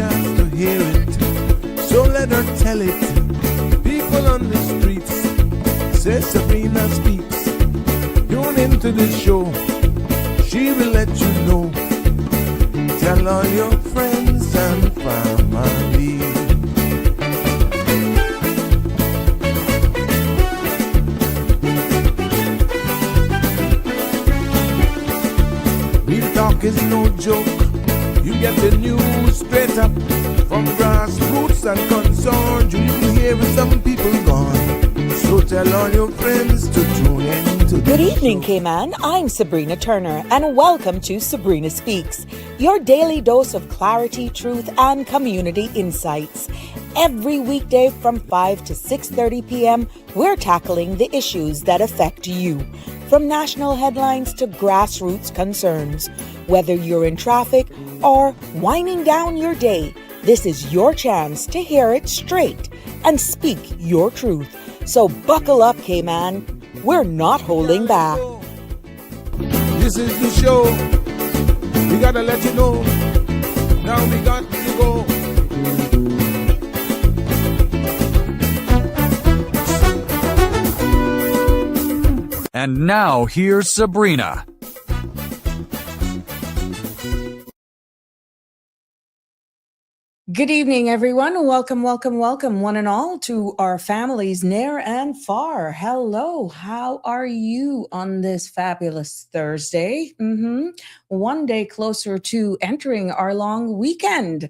chance to hear it, so let her tell it. People on the streets say Sabrina speaks. Tune into the show, she will let you know. Tell all your friends and family. Real talk is no joke. You get the news straight up from grassroots and concerns. You will hear some people gone. So tell all your friends to tune in to the Good evening, show. Cayman. I'm Sabrina Turner, and welcome to Sabrina Speaks, your daily dose of clarity, truth, and community insights. Every weekday from 5 to 6:30 p.m., we're tackling the issues that affect you, from national headlines to grassroots concerns. Whether you're in traffic or winding down your day, this is your chance to hear it straight and speak your truth. So buckle up, Cayman. We're not holding back. This is the show. We gotta let you know. Now we got to go. And now here's Sabrina. Good evening, everyone. Welcome, one and all, to our families near and far. Hello, how are you on this fabulous Thursday? One day closer to entering our long weekend.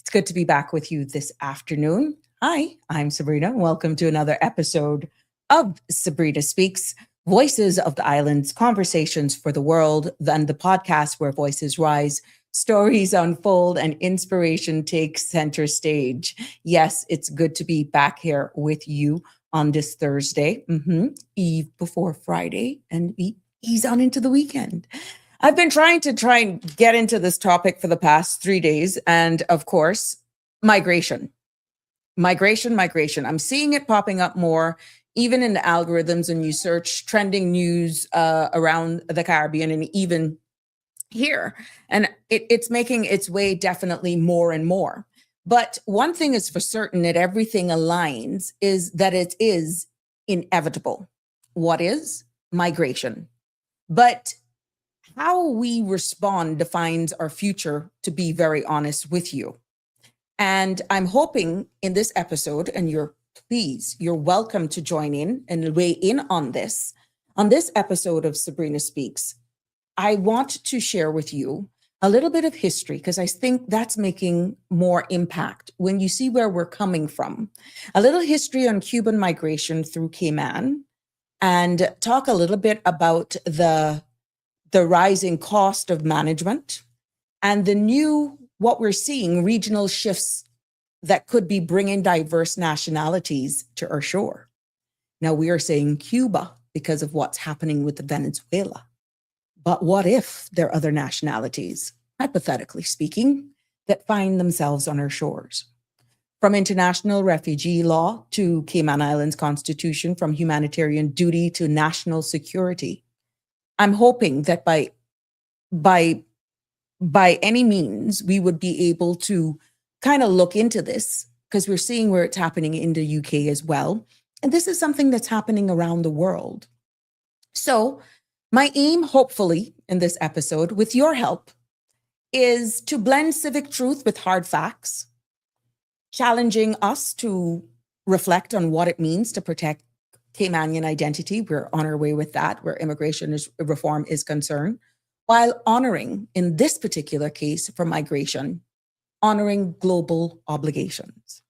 It's good to be back with you this afternoon. Hi, I'm Sabrina. Welcome to another episode of Sabrina Speaks, Voices of the Islands, Conversations for the World, and the podcast where voices rise, stories unfold, and inspiration takes center stage. Yes, it's good to be back here with you on this Thursday, eve before Friday, and we ease on into the weekend. I've been trying and get into this topic for the past 3 days, and of course, migration. I'm seeing it popping up more, even in the algorithms, and you search trending news around the Caribbean and even here. And it's making its way definitely more and more. But one thing is for certain, that everything aligns, is that it is inevitable. What is? Migration. But how we respond defines our future, to be very honest with you. And I'm hoping in this episode, and you're welcome to join in and weigh in on this episode of Sabrina Speaks. I want to share with you a little bit of history, because I think that's making more impact when you see where we're coming from. A little history on Cuban migration through Cayman, and talk a little bit about the rising cost of management and what we're seeing, regional shifts that could be bringing diverse nationalities to our shore. Now, we are saying Cuba because of what's happening with Venezuela. But what if there are other nationalities, hypothetically speaking, that find themselves on our shores? From international refugee law to Cayman Islands Constitution, from humanitarian duty to national security, I'm hoping that by any means, we would be able to kind of look into this, because we're seeing where it's happening in the UK as well. And this is something that's happening around the world. So my aim, hopefully, in this episode, with your help, is to blend civic truth with hard facts, challenging us to reflect on what it means to protect Caymanian identity. We're on our way with that, where immigration reform is concerned, while honoring, in this particular case for migration, honoring global obligations.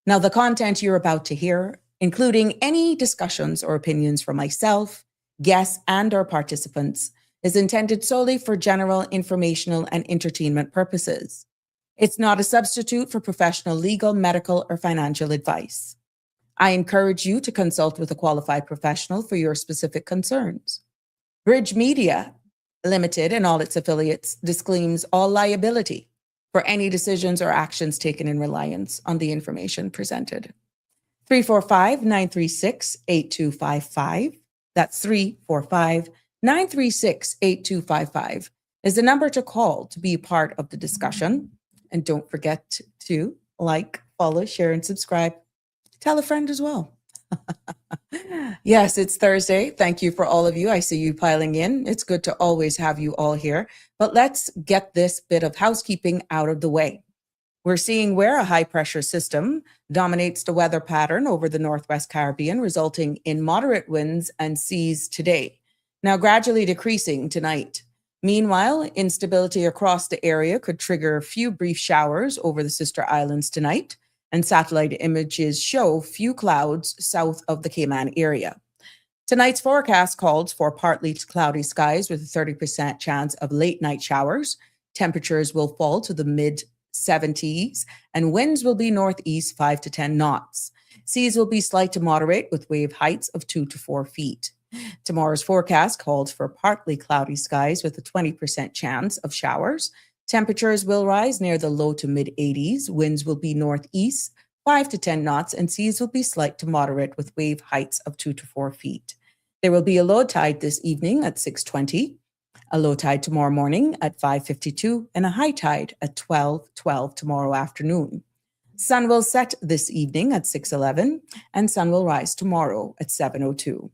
Now, the content you're about to hear, including any discussions or opinions from myself, guests, and our participants, is intended solely for general informational and entertainment purposes. It's not a substitute for professional legal, medical, or financial advice. I encourage you to consult with a qualified professional for your specific concerns. Bridge Media Limited and all its affiliates disclaims all liability for any decisions or actions taken in reliance on the information presented. 345-936-8255. That's 345-936-8255 is the number to call to be a part of the discussion. And don't forget to like, follow, share, and subscribe. Tell a friend as well. Yes, it's Thursday. Thank you for all of you. I see you piling in. It's good to always have you all here. But let's get this bit of housekeeping out of the way. We're seeing where a high pressure system dominates the weather pattern over the Northwest Caribbean, resulting in moderate winds and seas today, now gradually decreasing tonight. Meanwhile, instability across the area could trigger a few brief showers over the sister islands tonight, and satellite images show few clouds south of the Cayman area. Tonight's forecast calls for partly cloudy skies with a 30% chance of late night showers. Temperatures will fall to the mid 70s, and winds will be northeast 5 to 10 knots. Seas will be slight to moderate with wave heights of 2 to 4 feet. Tomorrow's forecast called for partly cloudy skies with a 20% chance of showers. Temperatures will rise near the low to mid 80s. Winds will be northeast 5 to 10 knots, and seas will be slight to moderate with wave heights of 2 to 4 feet. There will be a low tide this evening at 6:20. A low tide tomorrow morning at 5:52, and a high tide at 12:12 tomorrow afternoon. Sun will set this evening at 6:11, and sun will rise tomorrow at 7:02.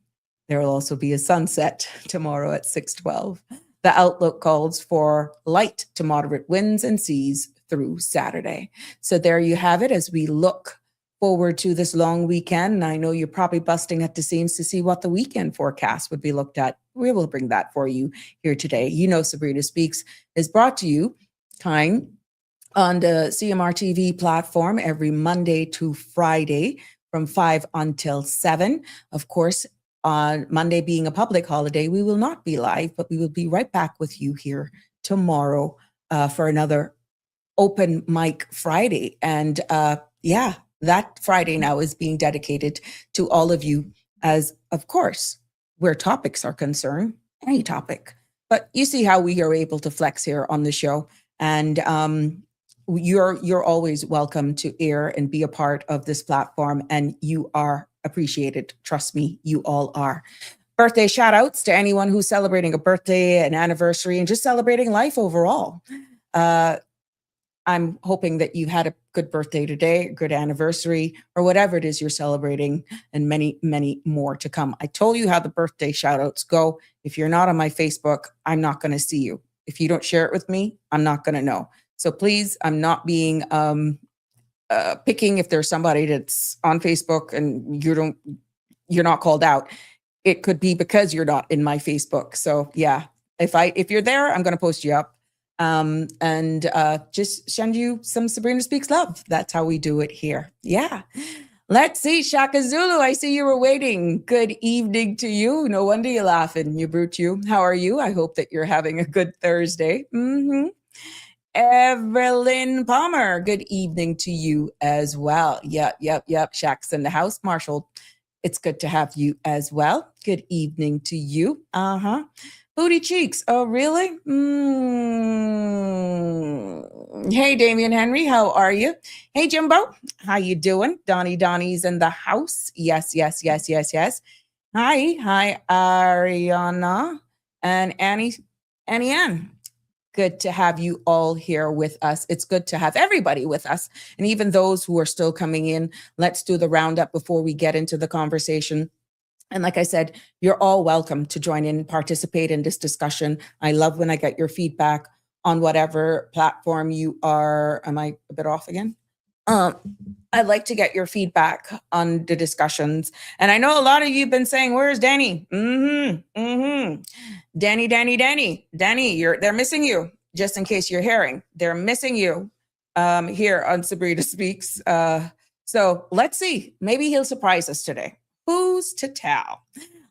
There will also be a sunset tomorrow at 6:12. The outlook calls for light to moderate winds and seas through Saturday. So there you have it as we look forward to this long weekend. I know you're probably busting at the seams to see what the weekend forecast would be looked at. We will bring that for you here today. You know, Sabrina Speaks is brought to you on the CMR TV platform every Monday to Friday from 5 until 7. Of course, on Monday being a public holiday, we will not be live, but we will be right back with you here tomorrow for another Open Mic Friday. And that Friday now is being dedicated to all of you as, of course, where topics are concerned, any topic. But you see how we are able to flex here on the show. And you're always welcome to air and be a part of this platform. And you are appreciated. Trust me, you all are. Birthday shout outs to anyone who's celebrating a birthday, an anniversary, and just celebrating life overall. I'm hoping that you had a good birthday today, a good anniversary, or whatever it is you're celebrating, and many, many more to come. I told you how the birthday shout outs go. If you're not on my Facebook, I'm not going to see you. If you don't share it with me, I'm not going to know. So please, I'm not being picking if there's somebody that's on Facebook and you're not called out. It could be because you're not in my Facebook. So yeah, if you're there, I'm going to post you up. And just send you some Sabrina Speaks love. That's how we do it here. Yeah. Let's see. Shaka Zulu, I see you were waiting. Good evening to you. No wonder you're laughing, you brute you. How are you? I hope that you're having a good Thursday. Evelyn Palmer, good evening to you as well. Yep. Shaq's in the house. Marshall, it's good to have you as well. Good evening to you. Booty cheeks. Oh, really? Hey, Damian Henry, how are you? Hey, Jimbo, how you doing? Donnie's in the house. Yes. Hi, Ariana and Annie Ann. Good to have you all here with us. It's good to have everybody with us. And even those who are still coming in, let's do the roundup before we get into the conversation. And like I said, you're all welcome to join in and participate in this discussion. I love when I get your feedback on whatever platform you are. Am I a bit off again? I'd like to get your feedback on the discussions. And I know a lot of you have been saying, where's Danny? Danny, they're missing you. Just in case you're hearing, they're missing you here on Sabrina Speaks. So let's see. Maybe he'll surprise us today. Who's to tell?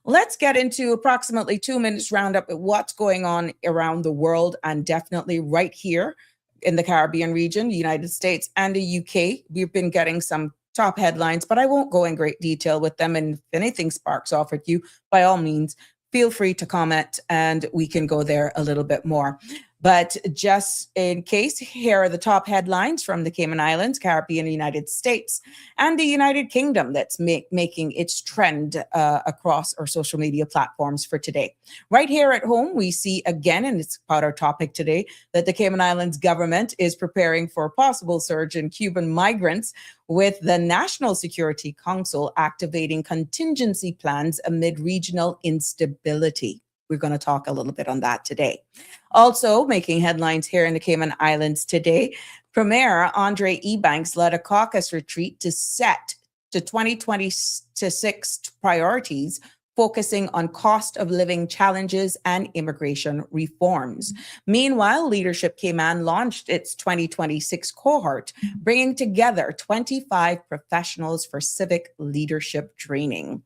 Let's get into approximately 2 minutes roundup at what's going on around the world, and definitely right here in the Caribbean region, the United States and the UK. We've been getting some top headlines, but I won't go in great detail with them. And if anything sparks off at you, by all means, feel free to comment and we can go there a little bit more. But just in case, here are the top headlines from the Cayman Islands, Caribbean, United States, and the United Kingdom that's making its trend across our social media platforms for today. Right here at home, we see again, and it's about our topic today, that the Cayman Islands government is preparing for a possible surge in Cuban migrants, with the National Security Council activating contingency plans amid regional instability. We're going to talk a little bit on that today. Also making headlines here in the Cayman Islands today, Premier Andre Ebanks led a caucus retreat to set the 2026 priorities, focusing on cost of living challenges and immigration reforms. Meanwhile, Leadership Cayman launched its 2026 cohort, bringing together 25 professionals for civic leadership training.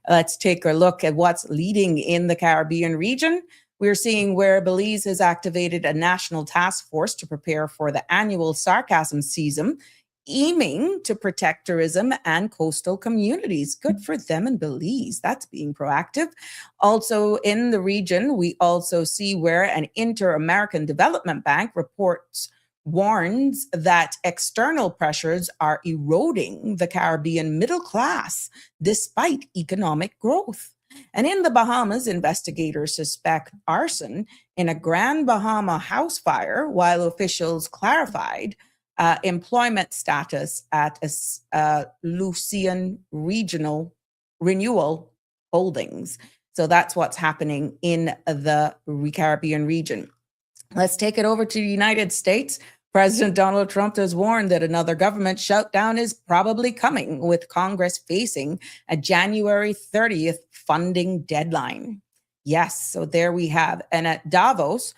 Let's take a look at what's leading in the Caribbean region. We're seeing where Belize has activated a national task force to prepare for the annual sargassum season, aiming to protect tourism and coastal communities. Good for them in Belize. That's being proactive. Also in the region, we also see where an Inter-American Development Bank warns that external pressures are eroding the Caribbean middle class despite economic growth. And in the Bahamas, investigators suspect arson in a Grand Bahama house fire, while officials clarified employment status at Lucian Regional Renewal Holdings. So that's what's happening in the Caribbean region. Let's take it over to the United States. President Donald Trump has warned that another government shutdown is probably coming, with Congress facing a January 30th funding deadline. Yes, so there we have. And at Davos,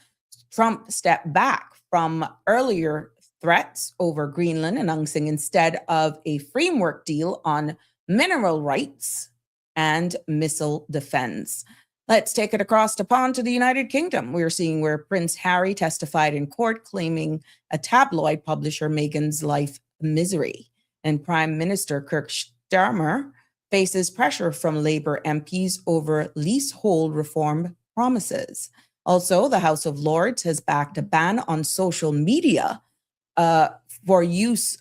Trump stepped back from earlier threats over Greenland, announcing instead of a framework deal on mineral rights and missile defense. Let's take it across the pond to the United Kingdom. We're seeing where Prince Harry testified in court, claiming a tabloid publisher Meghan's life misery. And Prime Minister Kirk Starmer faces pressure from Labour MPs over leasehold reform promises. Also, the House of Lords has backed a ban on social media for use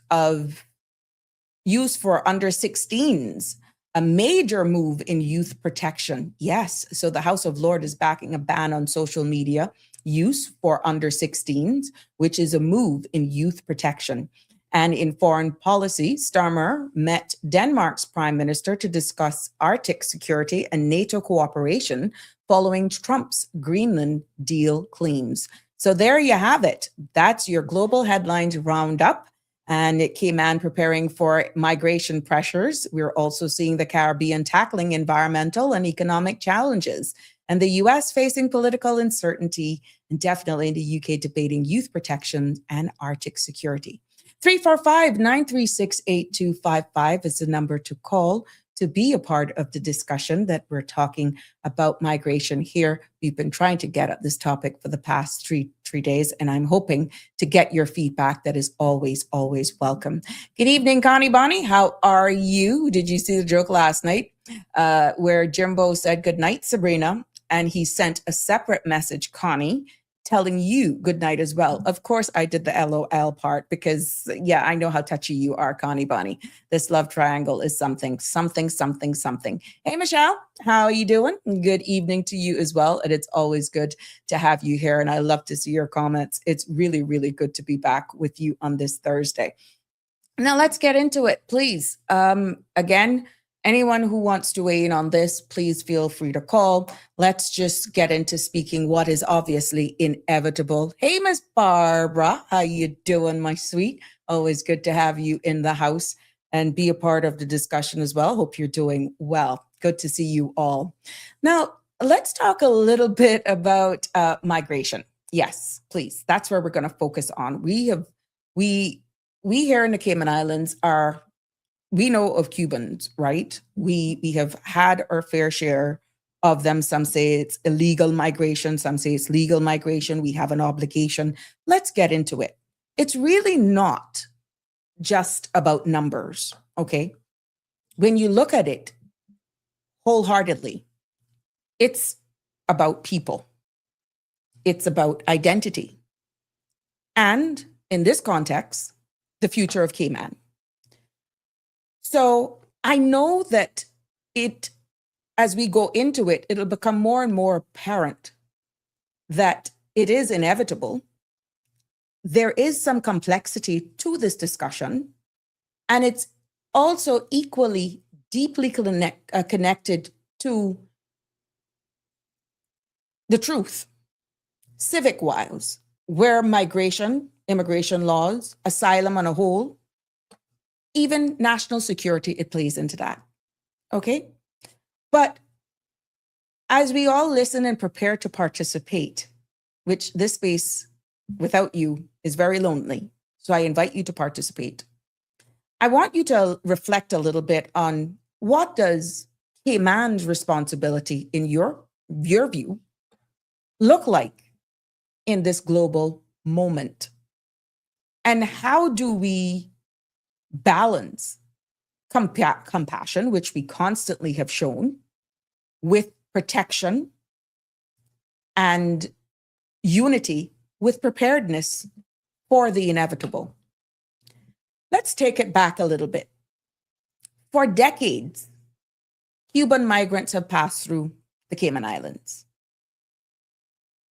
for under 16s, a major move in youth protection. Yes, so the House of Lords is backing a ban on social media use for under 16s, which is a move in youth protection. And in foreign policy, Starmer met Denmark's prime minister to discuss Arctic security and NATO cooperation following Trump's Greenland deal claims. So there you have it. That's your global headlines roundup. And it Cayman preparing for migration pressures. We're also seeing the Caribbean tackling environmental and economic challenges, and the US facing political uncertainty, and definitely the UK debating youth protection and Arctic security. 345-936-8255 is the number to call to be a part of the discussion that we're talking about migration here. We've been trying to get at this topic for the past three days, and I'm hoping to get your feedback. That is always welcome. Good evening, Connie Bonnie. How are you? Did you see the joke last night where Jimbo said good night, Sabrina, and he sent a separate message, Connie, telling you good night as well? Of course, I did the LOL part because, yeah, I know how touchy you are, Connie Bonnie. This love triangle is something. Hey, Michelle, how are you doing? Good evening to you as well. And it's always good to have you here. And I love to see your comments. It's really, really good to be back with you on this Thursday. Now, let's get into it, please. Again, anyone who wants to weigh in on this, please feel free to call. Let's just get into speaking what is obviously inevitable. Hey, Miss Barbara, how you doing, my sweet? Always good to have you in the house and be a part of the discussion as well. Hope you're doing well. Good to see you all. Now, let's talk a little bit about migration. Yes, please. That's where we're going to focus on. We here in the Cayman Islands we know of Cubans, right? We have had our fair share of them. Some say it's illegal migration. Some say it's legal migration. We have an obligation. Let's get into it. It's really not just about numbers, okay? When you look at it wholeheartedly, it's about people. It's about identity. And in this context, the future of Cayman. So I know that as we go into it, it'll become more and more apparent that it is inevitable. There is some complexity to this discussion, and it's also equally deeply connected to the truth, civic-wise, where migration, immigration laws, asylum on a whole, even national security, it plays into that. Okay? But as we all listen and prepare to participate, which this space without you is very lonely, so I invite you to participate. I want you to reflect a little bit on what does Cayman's responsibility in your view look like in this global moment? And how do we balance compassion, which we constantly have shown, with protection, and unity with preparedness for the inevitable? Let's take it back a little bit. For decades, Cuban migrants have passed through the Cayman Islands.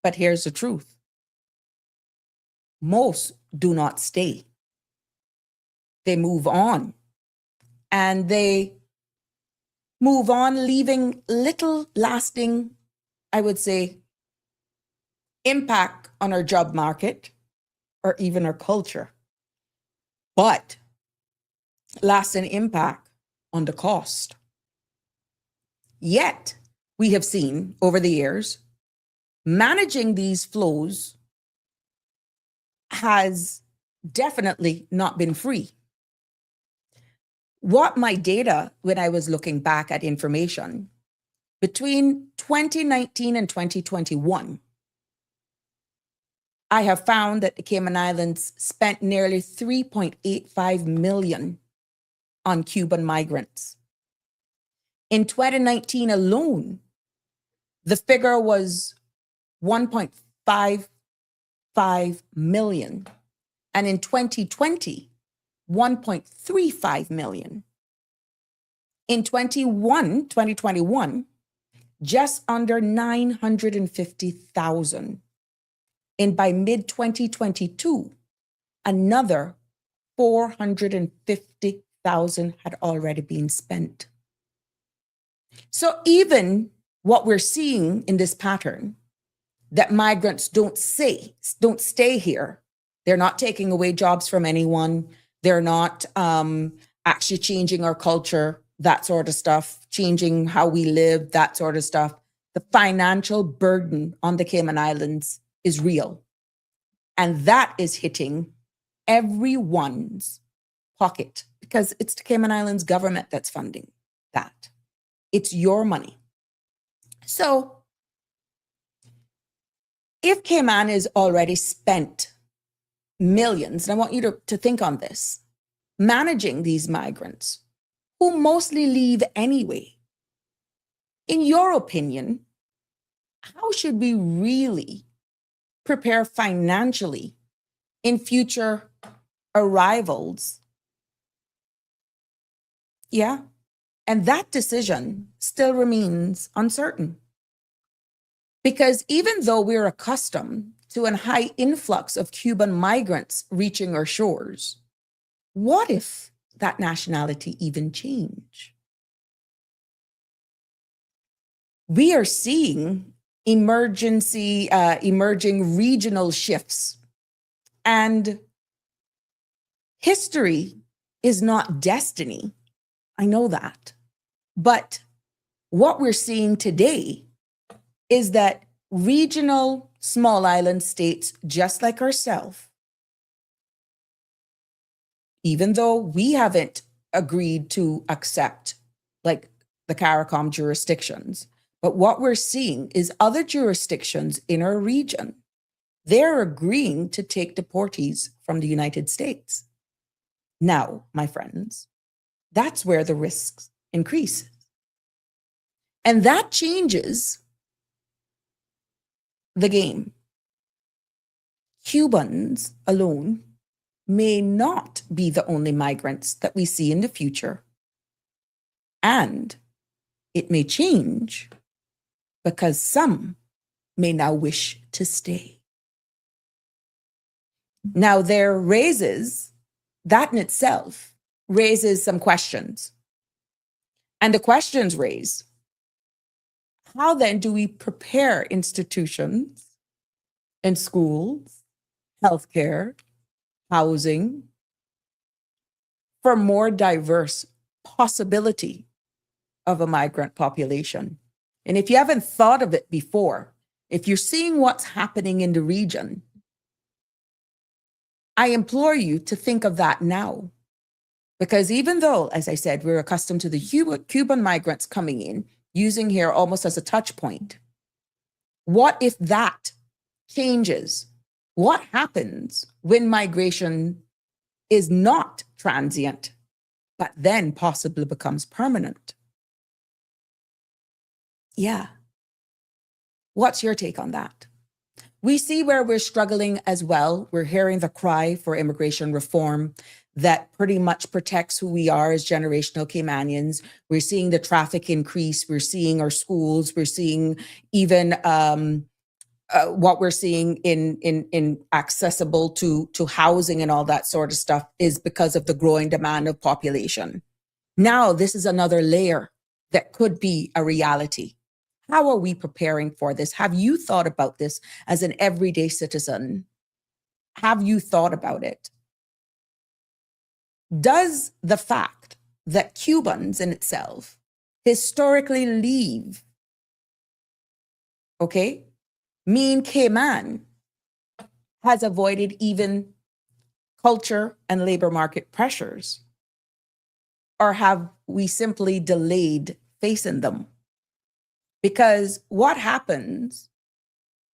But here's the truth. Most do not stay. They move on. And they move on, leaving little lasting, I would say, impact on our job market or even our culture, but lasting impact on the cost. Yet, we have seen over the years, managing these flows has definitely not been free. What my data, when I was looking back at information, between 2019 and 2021, I have found that the Cayman Islands spent nearly $3.85 million on Cuban migrants. In 2019 alone, the figure was $1.55 million. And in 2020, $1.35 million. In 2021, just under 950,000. And by mid-2022, another 450,000 had already been spent. So even what we're seeing in this pattern, that migrants don't stay here. They're not taking away jobs from anyone. They're not actually changing our culture, that sort of stuff, changing how we live, that sort of stuff. The financial burden on the Cayman Islands is real. And that is hitting everyone's pocket because it's the Cayman Islands government that's funding that. It's your money. So if Cayman is already spent millions, and I want you to think on this, managing these migrants who mostly leave anyway, in your opinion, how should we really prepare financially in future arrivals? Yeah. And that decision still remains uncertain. Because even though we're accustomed to a high influx of Cuban migrants reaching our shores, what if that nationality even change? We are seeing emerging regional shifts, and history is not destiny. I know that. But what we're seeing today is that regional small island states, just like ourselves, even though we haven't agreed to accept like the CARICOM jurisdictions, but what we're seeing is other jurisdictions in our region, they're agreeing to take deportees from the United States. Now, my friends, that's where the risks increase. And that changes the game. Cubans alone may not be the only migrants that we see in the future. And it may change because some may now wish to stay. Now, that in itself raises some questions. And the questions raise, how then do we prepare institutions and schools, healthcare, housing for more diverse possibility of a migrant population? And if you haven't thought of it before, if you're seeing what's happening in the region, I implore you to think of that now. Because even though, as I said, we're accustomed to the Cuban migrants coming in, using here almost as a touch point, what if that changes? What happens when migration is not transient, but then possibly becomes permanent? Yeah. What's your take on that? We see where we're struggling as well. We're hearing the cry for immigration reform that pretty much protects who we are as generational Caymanians. We're seeing the traffic increase. We're seeing our schools. We're seeing even what we're seeing in accessible to housing and all that sort of stuff is because of the growing demand of population. Now, this is another layer that could be a reality. How are we preparing for this? Have you thought about this as an everyday citizen? Have you thought about it? Does the fact that Cubans in itself historically leave, mean Cayman has avoided even culture and labor market pressures? Or have we simply delayed facing them? Because what happens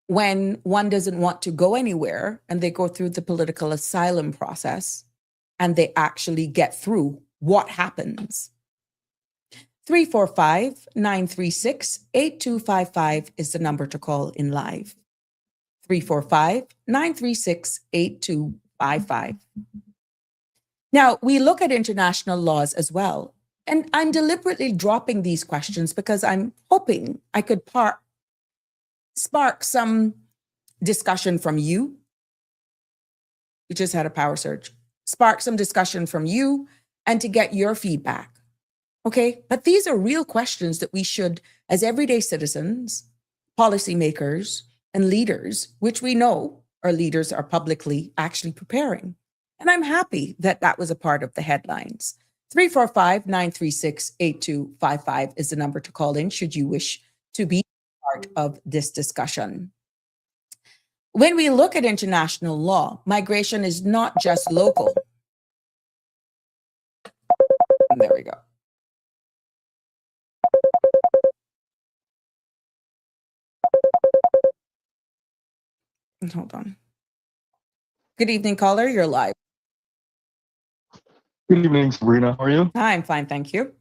when one doesn't want to go anywhere and they go through the political asylum process and they actually get through? What happens? 345-936-8255 is the number to call in live. 345-936-8255. Now, we look at international laws as well. And I'm deliberately dropping these questions because I'm hoping I could spark some discussion from you. You just had a power surge. Spark some discussion from you and to get your feedback. Okay? But these are real questions that we should, as everyday citizens, policymakers, and leaders, which we know our leaders are publicly actually preparing. And I'm happy that that was a part of the headlines. 345-936-8255 is the number to call in should you wish to be part of this discussion. When we look at international law, migration is not just local. There we go. Hold on. Good evening, caller. You're live. Good evening, Sabrina. How are you? Hi, I'm fine, thank you.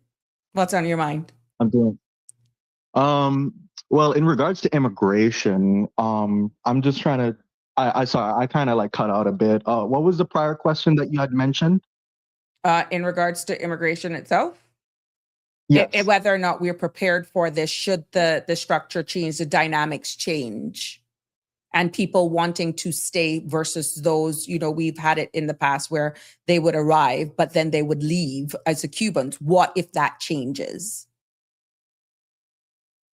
What's on your mind? I'm doing. Well, in regards to immigration, I'm just trying to. I kind of like cut out a bit. What was the prior question that you had mentioned? In regards to immigration itself? Yes. Whether or not we're prepared for this, should the structure change, the dynamics change, and people wanting to stay versus those, we've had it in the past where they would arrive, but then they would leave as the Cubans. What if that changes?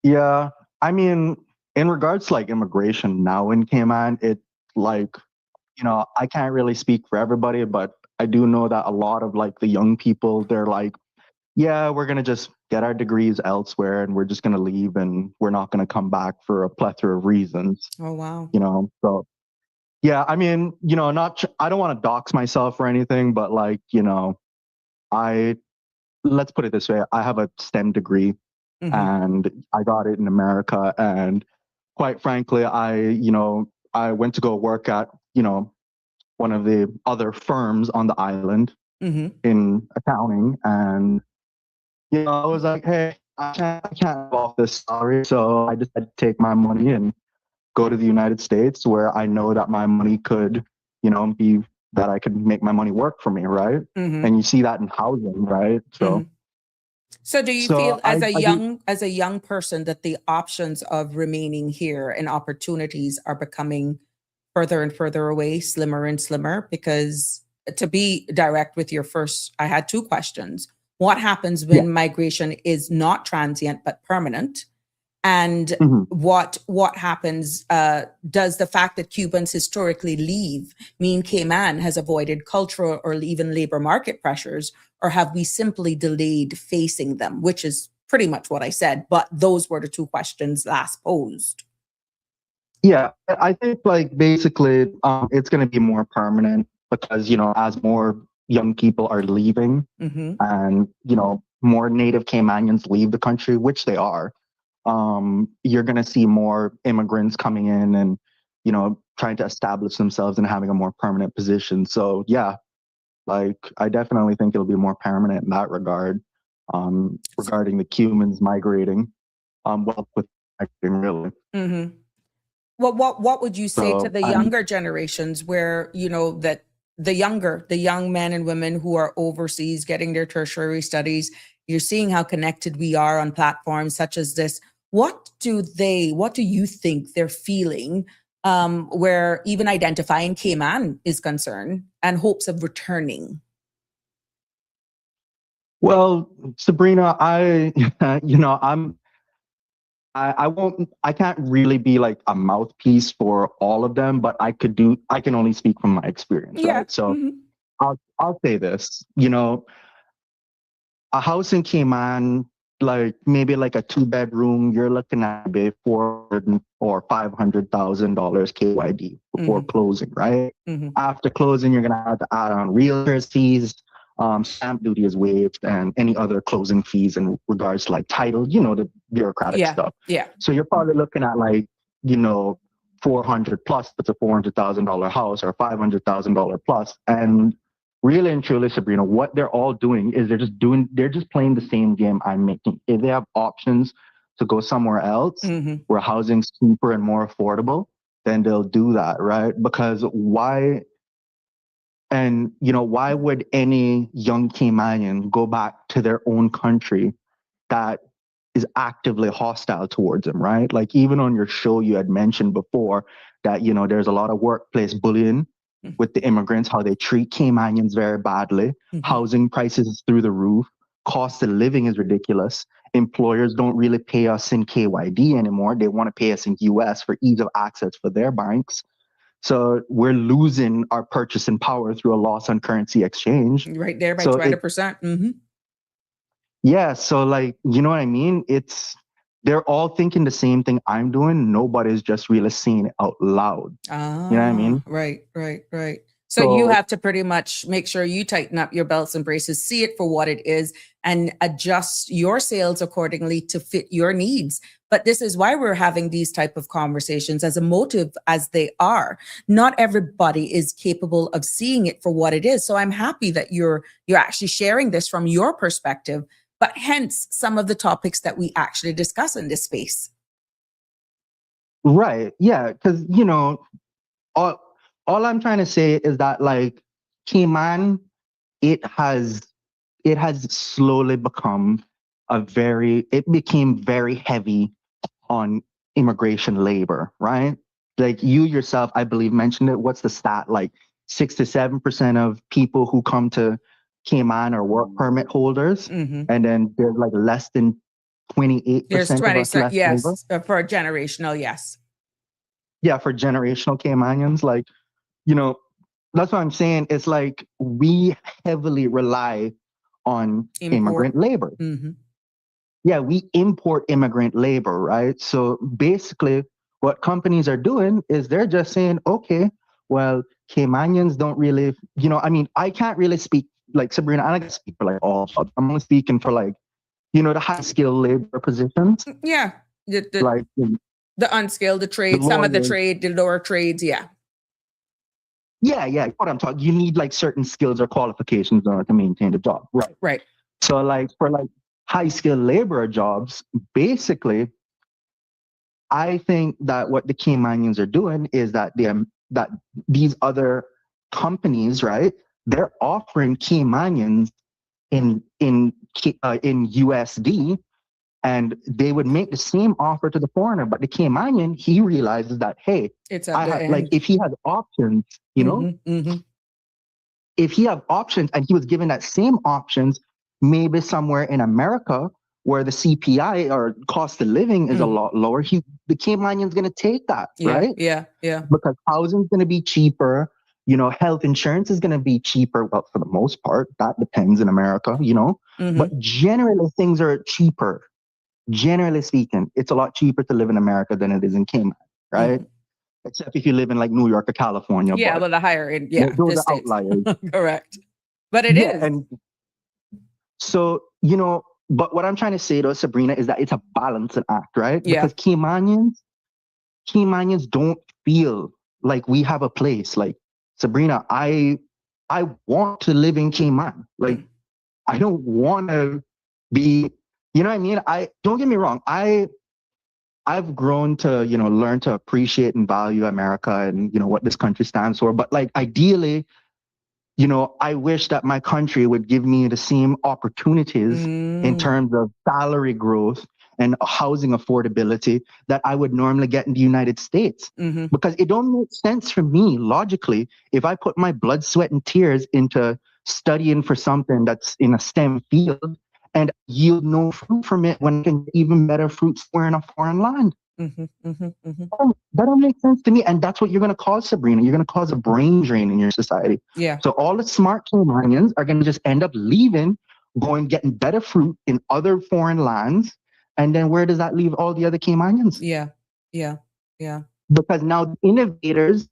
Yeah. I mean, in regards to like immigration now in Cayman, it like, I can't really speak for everybody, but I do know that a lot of like the young people, they're like, yeah, we're going to just get our degrees elsewhere and we're just going to leave and we're not going to come back for a plethora of reasons. Oh, wow. So yeah, I mean, I don't want to dox myself or anything, but like, let's put it this way. I have a STEM degree and I got it in America. And quite frankly, I went to go work at, one of the other firms on the island in accounting. And, I was like, hey, I can't live off this salary. So I decided to take my money and go to the United States where I know that my money could, be that I could make my money work for me, right? Mm-hmm. And you see that in housing, right? So, So do you so feel I do. as a young person that the options of remaining here and opportunities are becoming further and further away, slimmer and slimmer? Because to be direct with your first, I had two questions. What happens Yeah. when migration is not transient but permanent? And Mhm. what happens? Does the fact that Cubans historically leave mean Cayman has avoided cultural or even labor market pressures, or have we simply delayed facing them? Which is pretty much what I said, but those were the two questions last posed. Yeah, I think like basically it's going to be more permanent because, as more young people are leaving Mm-hmm. and, more native Caymanians leave the country, which they are, you're going to see more immigrants coming in and, trying to establish themselves and having a more permanent position. So yeah, like I definitely think it'll be more permanent in that regard, regarding the Cubans migrating, well, with migrating really. Mm-hmm. Well, what would you say to So the younger generations where, that the young men and women who are overseas getting their tertiary studies, you're seeing how connected we are on platforms such as this. What do you think they're feeling, where even identifying Cayman is concerned and hopes of returning? Well, Sabrina, I can't really be like a mouthpiece for all of them, but I can only speak from my experience, Yeah. right? So Mm-hmm. I'll say this, a house in Cayman, like maybe like a 2-bedroom, you're looking at maybe $400,000 or $500,000 KYD before Mm-hmm. closing, right? Mm-hmm. After closing, you're gonna have to add on realtors fees, stamp duty is waived, and any other closing fees in regards to like title, the bureaucratic Yeah. stuff. Yeah. So you're probably looking at like, 400 plus. That's a $400,000 house or $500,000 plus, and really and truly, Sabrina, what they're all doing is they're just playing the same game I'm making. If they have options to go somewhere else Mm-hmm. where housing's cheaper and more affordable, then they'll do that, right? Because why? And why would any young Caymanian go back to their own country that is actively hostile towards them, right? Like even on your show, you had mentioned before that there's a lot of workplace bullying with the immigrants, how they treat Caymanians very badly. Mm-hmm. Housing prices is through the roof. Cost of living is ridiculous. Employers don't really pay us in KYD anymore. They want to pay us in US for ease of access for their banks. So we're losing our purchasing power through a loss on currency exchange. Right there by So 20%. Mm-hmm. yeah, so like, you know what I mean? They're all thinking the same thing I'm doing. Nobody's just really saying it out loud. You know what I mean? Right, right, right. So you So have to pretty much make sure you tighten up your belts and braces, see it for what it is, and adjust your sales accordingly to fit your needs. But this is why we're having these type of conversations, as emotive as they are. Not everybody is capable of seeing it for what it is. So I'm happy that you're actually sharing this from your perspective, but hence some of the topics that we actually discuss in this space. right, yeah, because all all I'm trying to say is that like Cayman, it has it has slowly become it became very heavy on immigration labor, right? Like you yourself, I believe, mentioned it. What's the stat? Like 6 to 7% of people who come to Cayman are work permit holders, Mm-hmm. and then there's like less than There's 28% of 20, us left over. yes, for a generational, yes. Yeah, for generational Caymanians, like you know, that's what I'm saying. It's like we heavily rely on Import. immigrant labor. Mm-hmm. Yeah, we import immigrant labor, right? So basically, what companies are doing is they're just saying, okay, well, Caymanians don't really, I mean, I can't really speak like Sabrina, I can speak for like all jobs. I'm only speaking for like, the high skilled labor positions, Yeah. The like the unskilled, the the trade, some of the lawyers. trade, the lower trades. Yeah. Yeah, what I'm talking. You need like certain skills or qualifications in order to maintain the job, right? Right. So like for like high skilled labor jobs, basically I think that what the Caymanians are doing is that that these other companies, right? They're offering Caymanians in USD, and they would make the same offer to the foreigner. But the Caymanian, he realizes that, hey, It's up to like him. if he has options, you know, if he have options and he was given that same options, maybe somewhere in America where the CPI or cost of living is a lot lower, the Caymanian's going to take that, right? Yeah. Because housing's going to be cheaper. You know, health insurance is going to be cheaper. Well, for the most part, that depends in America, you know. But generally, things are cheaper. Generally speaking, it's a lot cheaper to live in America than it is in Cayman, right? Except if you live in like New York or California. Yeah, but well, the higher end, those the are states. outliers. Correct. But it is. And so, you know, but what I'm trying to say though, Sabrina, is that it's a balancing act, right? Yeah. Because Caymanians don't feel like we have a place. Like, Sabrina, I want to live in Cayman. Like, I don't want to be, you know what I mean? Don't get me wrong. I've grown to, you know, learn to appreciate and value America and, you know, what this country stands for. But like, ideally, you know, I wish that my country would give me the same opportunities in terms of salary growth and housing affordability that I would normally get in the United States. Because it don't make sense for me logically if I put my blood, sweat, and tears into studying for something that's in a STEM field and yield no fruit from it when I can get even better fruit somewhere in a foreign land. That don't make sense to me. And that's what you're going to cause, Sabrina. You're going to cause a brain drain in your society. Yeah. So all the smart Caymanians are going to just end up leaving, going, getting better fruit in other foreign lands. And then where does that leave all the other Caymanians? Yeah. Because now the innovators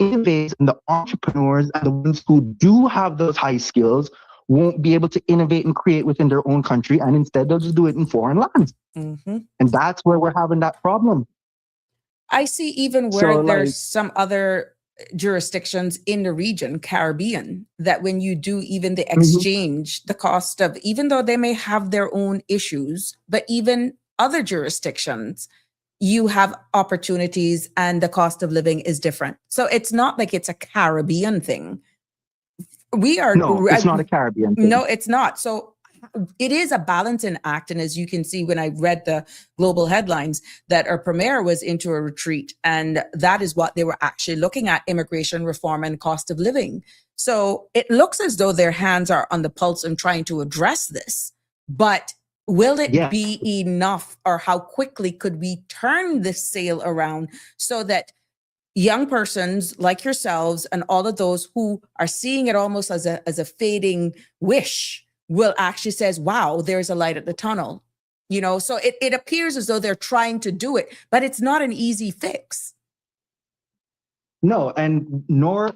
and the entrepreneurs and the ones who do have those high skills won't be able to innovate and create within their own country. And instead they'll just do it in foreign lands. And that's where we're having that problem. I see even where there's some other jurisdictions in the region, Caribbean, that when you do even the exchange, the cost of, even though they may have their own issues, but even other jurisdictions, you have opportunities and the cost of living is different. So it's not like it's a Caribbean thing. No, it's not a Caribbean thing. No, it's not. So it is a balancing act. And as you can see, when I read the global headlines, that our premier was into a retreat, and that is what they were actually looking at: immigration reform and cost of living. So it looks as though their hands are on the pulse and trying to address this. But will it be enough, or how quickly could we turn this sail around so that young persons like yourselves and all of those who are seeing it almost as a fading wish will actually says, wow, there's a light at the tunnel, you know? So it appears as though they're trying to do it, but it's not an easy fix. No, and nor,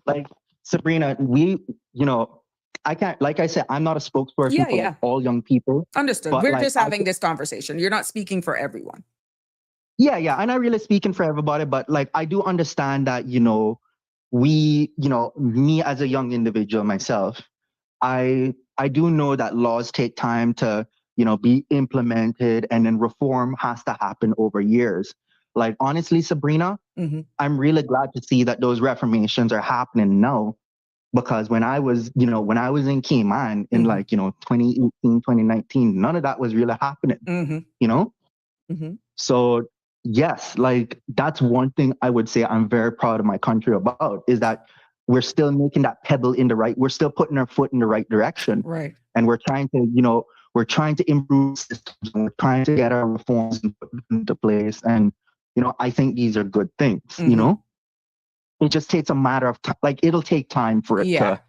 like, Sabrina, we, you know, I can't, like I said, I'm not a spokesperson for like, all young people. Understood. We're just having this conversation. You're not speaking for everyone. Yeah. I'm not really speaking for everybody, but like, I do understand that, you know, me as a young individual myself, I do know that laws take time to, you know, be implemented, and then reform has to happen over years. Like, honestly, Sabrina, I'm really glad to see that those reformations are happening now, because when I was in Cayman in 2018, 2019, none of that was really happening, you know? So yes, like, that's one thing I would say I'm very proud of my country about, is that we're still making that pebble we're still putting our foot in the right direction. Right. And we're trying to improve systems, and we're trying to get our reforms into place. And, you know, I think these are good things, you know? It just takes a matter of time. Like, it'll take time for it to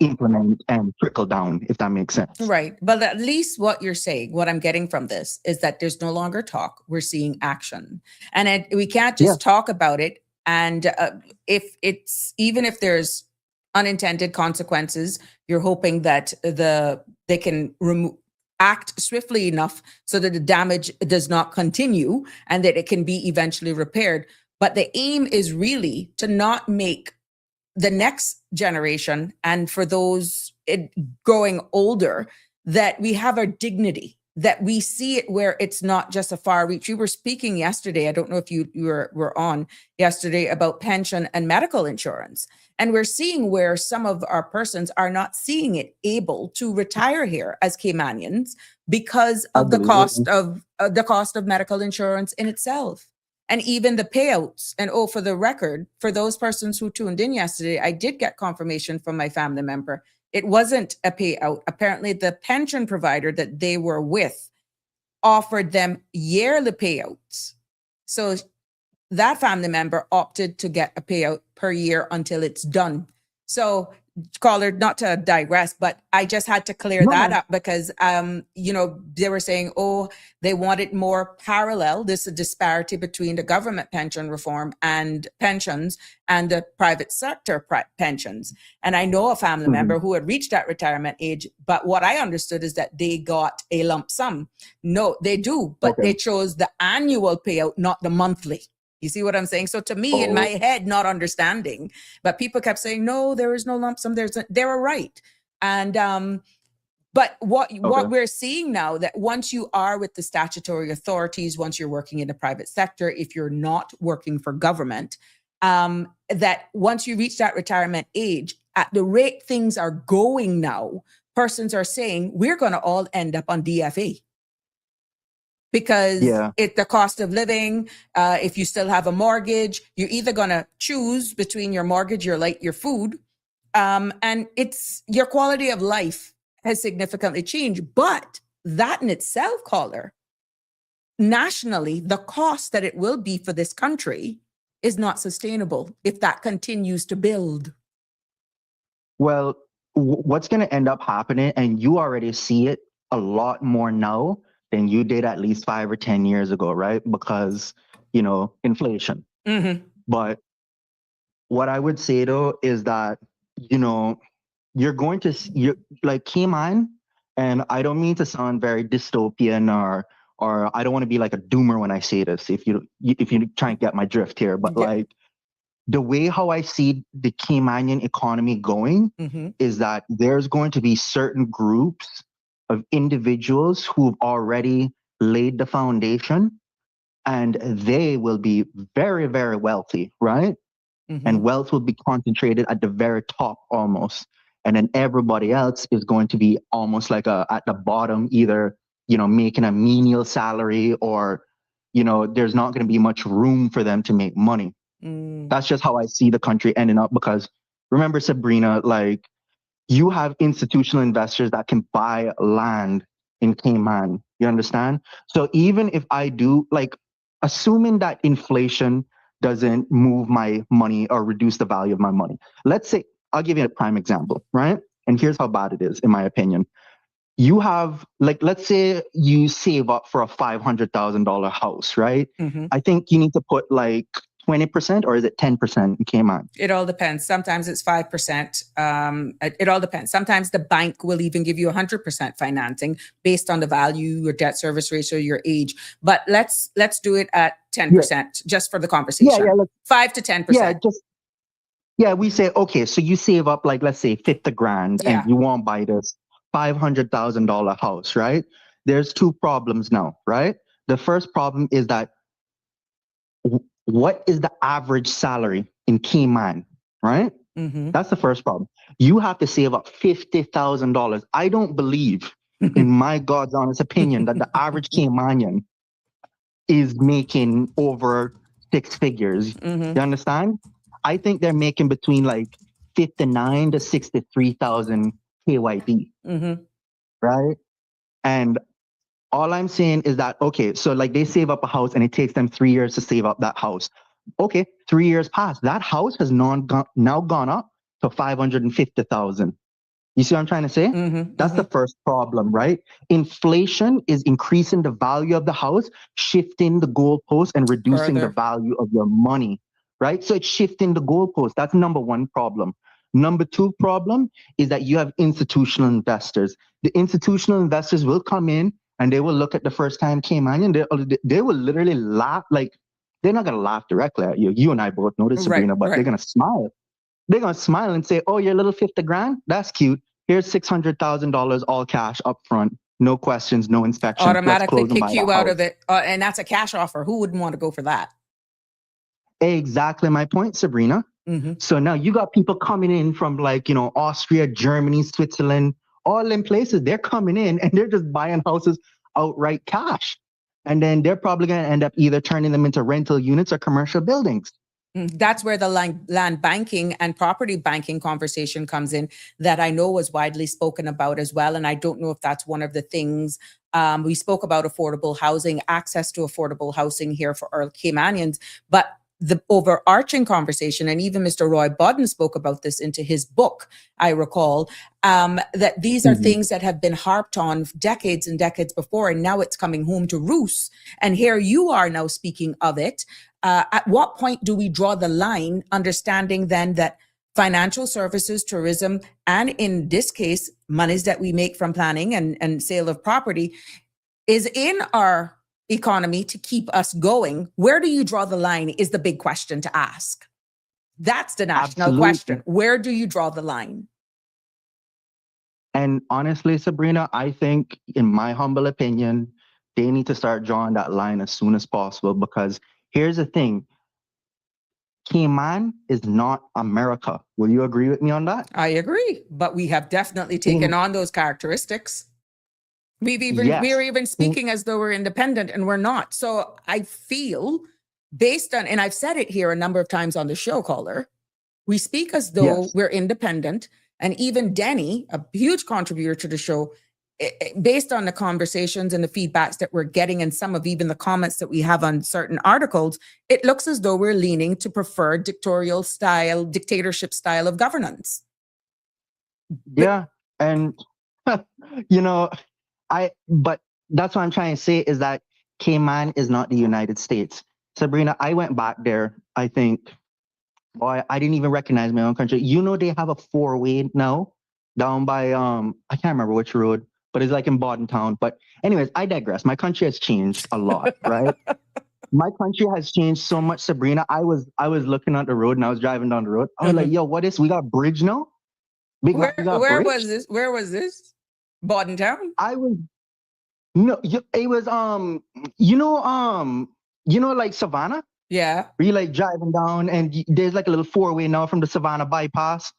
implement and trickle down, if that makes sense. Right. But at least what you're saying, what I'm getting from this, is that there's no longer talk. We're seeing action. And we can't just talk about it. And even if there's unintended consequences, you're hoping that they can act swiftly enough so that the damage does not continue and that it can be eventually repaired. But the aim is really to not make the next generation, and for those growing older, that we have our dignity, that we see it where it's not just a far reach. We were speaking yesterday, I don't know if you were on yesterday, about pension and medical insurance. And we're seeing where some of our persons are not seeing it able to retire here as Caymanians because I of the believe cost of medical insurance in itself. And even the payouts. And oh, for the record, for those persons who tuned in yesterday, I did get confirmation from my family member. It wasn't a payout. Apparently, the pension provider that they were with offered them yearly payouts. So that family member opted to get a payout per year until it's done. So, caller, not to digress, but I just had to clear that up because, they were saying, oh, they wanted more parallel. There's a disparity between the government pension reform and pensions and the private sector pensions. And I know a family member who had reached that retirement age, but what I understood is that they got a lump sum. No, they do, but they chose the annual payout, not the monthly. You see what I'm saying? So to me, in my head, not understanding, but people kept saying, no, there is no lump sum. They were right. And, but what we're seeing now, that once you are with the statutory authorities, once you're working in the private sector, if you're not working for government, that once you reach that retirement age, at the rate things are going now, persons are saying, we're going to all end up on DFA. Because the cost of living, if you still have a mortgage, you're either going to choose between your mortgage, your light, your food, and it's your quality of life has significantly changed. But that in itself, caller, nationally, the cost that it will be for this country is not sustainable if that continues to build. Well, what's going to end up happening, and you already see it a lot more now than you did at least 5 or 10 years ago, right? Because, inflation. But what I would say though is that, you're going to, like Cayman, and I don't mean to sound very dystopian or I don't want to be like a doomer when I say this, if you try and get my drift here, but like the way how I see the Caymanian economy going is that there's going to be certain groups of individuals who've already laid the foundation, and they will be very, very wealthy, right? And wealth will be concentrated at the very top almost. And then everybody else is going to be almost like at the bottom, either, making a menial salary or, there's not going to be much room for them to make money. That's just how I see the country ending up, because remember, Sabrina, like, you have institutional investors that can buy land in Cayman. You understand? So even if I do, like, assuming that inflation doesn't move my money or reduce the value of my money, let's say, I'll give you a prime example, right? And here's how bad it is, in my opinion. You have, like, let's say you save up for a $500,000 house, right? I think you need to put like 20%, or is it 10% in Cayman? It all depends. Sometimes it's 5%. It all depends. Sometimes the bank will even give you 100% financing based on the value, your debt service ratio, your age. But let's do it at 10% just for the conversation. 5 to 10%. We say, okay, so you save up like, let's say $50,000 and you won't buy this $500,000 house, right? There's two problems now, right? The first problem is that what is the average salary in Cayman, right? That's the first problem. You have to save up $50,000. I don't believe, in my God's honest opinion, that the average Caymanian is making over 6 figures. You understand? I think they're making between like 59 to 63,000 KYD, right? And all I'm saying is that, okay, so like they save up a house and it takes them 3 years to save up that house. Okay, 3 years passed. That house has now gone up to 550,000. You see what I'm trying to say? That's the first problem, right? Inflation is increasing the value of the house, shifting the goalpost and reducing the value of your money, right? So it's shifting the goalpost. That's number one problem. Number two problem is that you have institutional investors. The institutional investors will come in and they will look at the first time Cayman, they will literally laugh. Like, they're not going to laugh directly at you. You and I both know this, Sabrina, but they're going to smile. They're going to smile and say, oh, your little $50,000? That's cute. Here's $600,000 all cash up front. no questions, no inspection. Let's Automatically close and kick buy you that out house. of it. And that's a cash offer. Who wouldn't want to go for that? Exactly my point, Sabrina. Mm-hmm. So now you got people coming in from like, Austria, Germany, Switzerland, all in places. They're coming in and they're just buying houses outright cash. And then they're probably going to end up either turning them into rental units or commercial buildings. That's where the land banking and property banking conversation comes in, that I know was widely spoken about as well. And I don't know if that's one of the things. We spoke about affordable housing, access to affordable housing here for our Caymanians, but the overarching conversation, and even Mr. Roy Bodden spoke about this into his book, I recall, that these are things that have been harped on decades and decades before, and now it's coming home to roost. And here you are now speaking of it. At what point do we draw the line, understanding then that financial services, tourism, and in this case, monies that we make from planning and sale of property is in our economy to keep us going? Where do you draw the line is the big question to ask. That's the national Absolutely. question. Where do you draw the line? And honestly, Sabrina, I think, in my humble opinion, they need to start drawing that line as soon as possible, because here's the thing. Cayman is not America. Will you agree with me on that? I agree, but we have definitely taken on those characteristics. We're even speaking as though we're independent, and we're not. So I feel, based on, and I've said it here a number of times on the show, caller, we speak as though we're independent. And even Denny, a huge contributor to the show, based on the conversations and the feedbacks that we're getting, and some of even the comments that we have on certain articles, it looks as though we're leaning to prefer dictatorship style of governance. Yeah. And, but that's what I'm trying to say, is that Cayman is not the United States. Sabrina, I went back there, I think, boy, I didn't even recognize my own country. They have a 4-way now down by, I can't remember which road, but it's like in Bodden town. But anyways, I digress. My country has changed a lot, right? My country has changed so much, Sabrina. I was looking at the road and I was driving down the road. I was like, yo, what is, we got bridge now? We got Where bridge? was this? Where was this? Bodden town? It was, like Savannah? Yeah. Where you like driving down and there's like a little 4-way now from the Savannah bypass.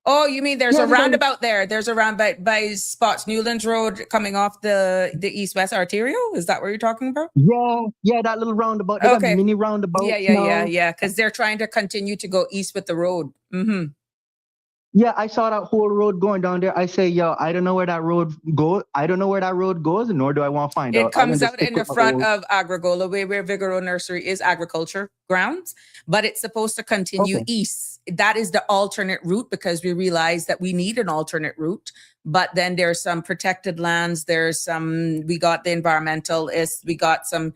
Oh, you mean there's a roundabout there? There's a roundabout by Spots Newlands Road coming off the east-west arterial? Is that what you're talking about? Yeah, that little roundabout. They got mini roundabout. Yeah. Because they're trying to continue to go east with the road. Mm-hmm. Yeah, I saw that whole road going down there. I say, yo, I don't know where that road goes. I don't know where that road goes, nor do I want to find out. It comes out in the front of Agrigola, where Vigoro Nursery is agriculture grounds, but it's supposed to continue east. That is the alternate route, because we realize that we need an alternate route. But then there's some protected lands. We got the environmentalists, we got some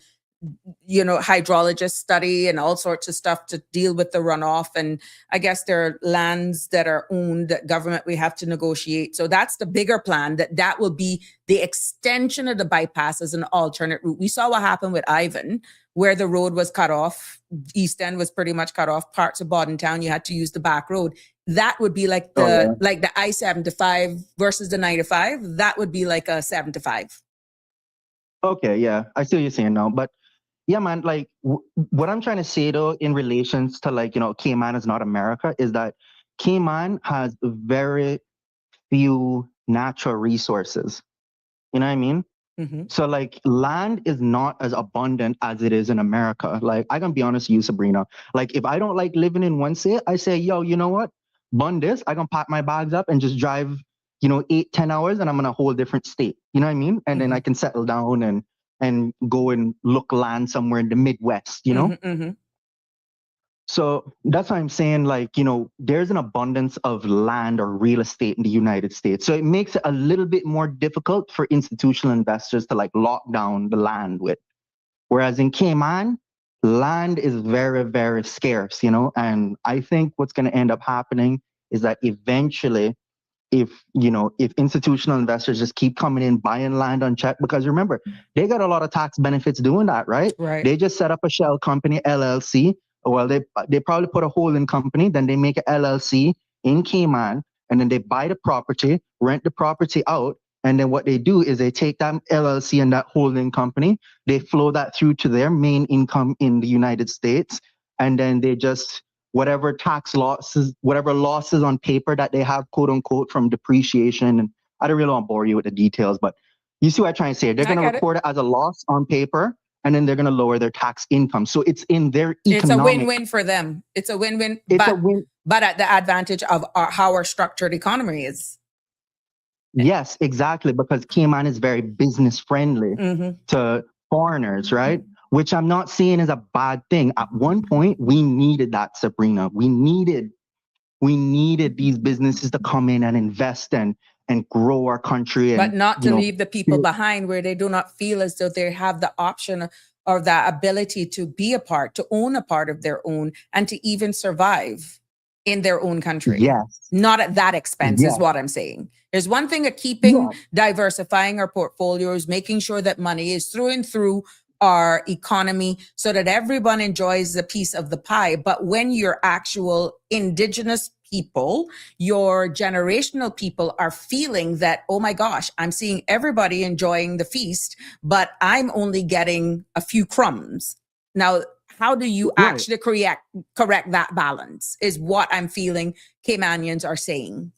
hydrologist study and all sorts of stuff to deal with the runoff. And I guess there are lands that are owned that government we have to negotiate. So that's the bigger plan, that will be the extension of the bypass as an alternate route. We saw what happened with Ivan, where the road was cut off. East End was pretty much cut off. Parts of Bodden town, you had to use the back road. That would be like the I-75 versus the 95. That would be like a 75. Okay, yeah, I see what you're saying now. But yeah, man, like what I'm trying to say though, in relations to Cayman is not America, is that Cayman has very few natural resources. You know what I mean? Mm-hmm. So land is not as abundant as it is in America. Like, I can be honest with you, Sabrina. Like, if I don't like living in one state, I say, yo, you know what? Bun this, I can pack my bags up and just drive, 8-10 hours, and I'm in a whole different state. You know what I mean? And then I can settle down and go and look land somewhere in the Midwest, Mm-hmm. So that's why I'm saying, there's an abundance of land or real estate in the United States. So it makes it a little bit more difficult for institutional investors to lock down the land with. Whereas in Cayman, land is very, very scarce, and I think what's going to end up happening is that eventually, if institutional investors just keep coming in, buying land on check, because remember, they got a lot of tax benefits doing that, right? Right. They just set up a shell company, LLC. Well, they probably put a holding company, then they make an LLC in Cayman, and then they buy the property, rent the property out, And then what they do is they take that LLC and that holding company, they flow that through to their main income in the United States. And then they just, whatever tax losses, whatever losses on paper that they have, quote unquote, from depreciation. And I don't really want to bore you with the details, but you see what I'm trying to say? They're going to record it as a loss on paper, and then they're going to lower their tax income. So it's in their economic. It's a win-win for them. It's a win-win. But at the advantage of how our structured economy is. Yes, exactly, because Cayman is very business friendly to foreigners, right? Which I'm not saying is a bad thing. At one point, we needed that, Sabrina. We needed these businesses to come in and invest and grow our country. But not to leave the people behind where they do not feel as though they have the option or the ability to be a part, to own a part of their own, and to even survive in their own country. Yes. Not at that expense is what I'm saying. There's one thing of keeping, diversifying our portfolios, making sure that money is through and through our economy so that everyone enjoys a piece of the pie. But when your actual indigenous people, your generational people are feeling that, oh my gosh, I'm seeing everybody enjoying the feast, but I'm only getting a few crumbs. Now, how do you actually correct that balance is what I'm feeling Caymanians are saying.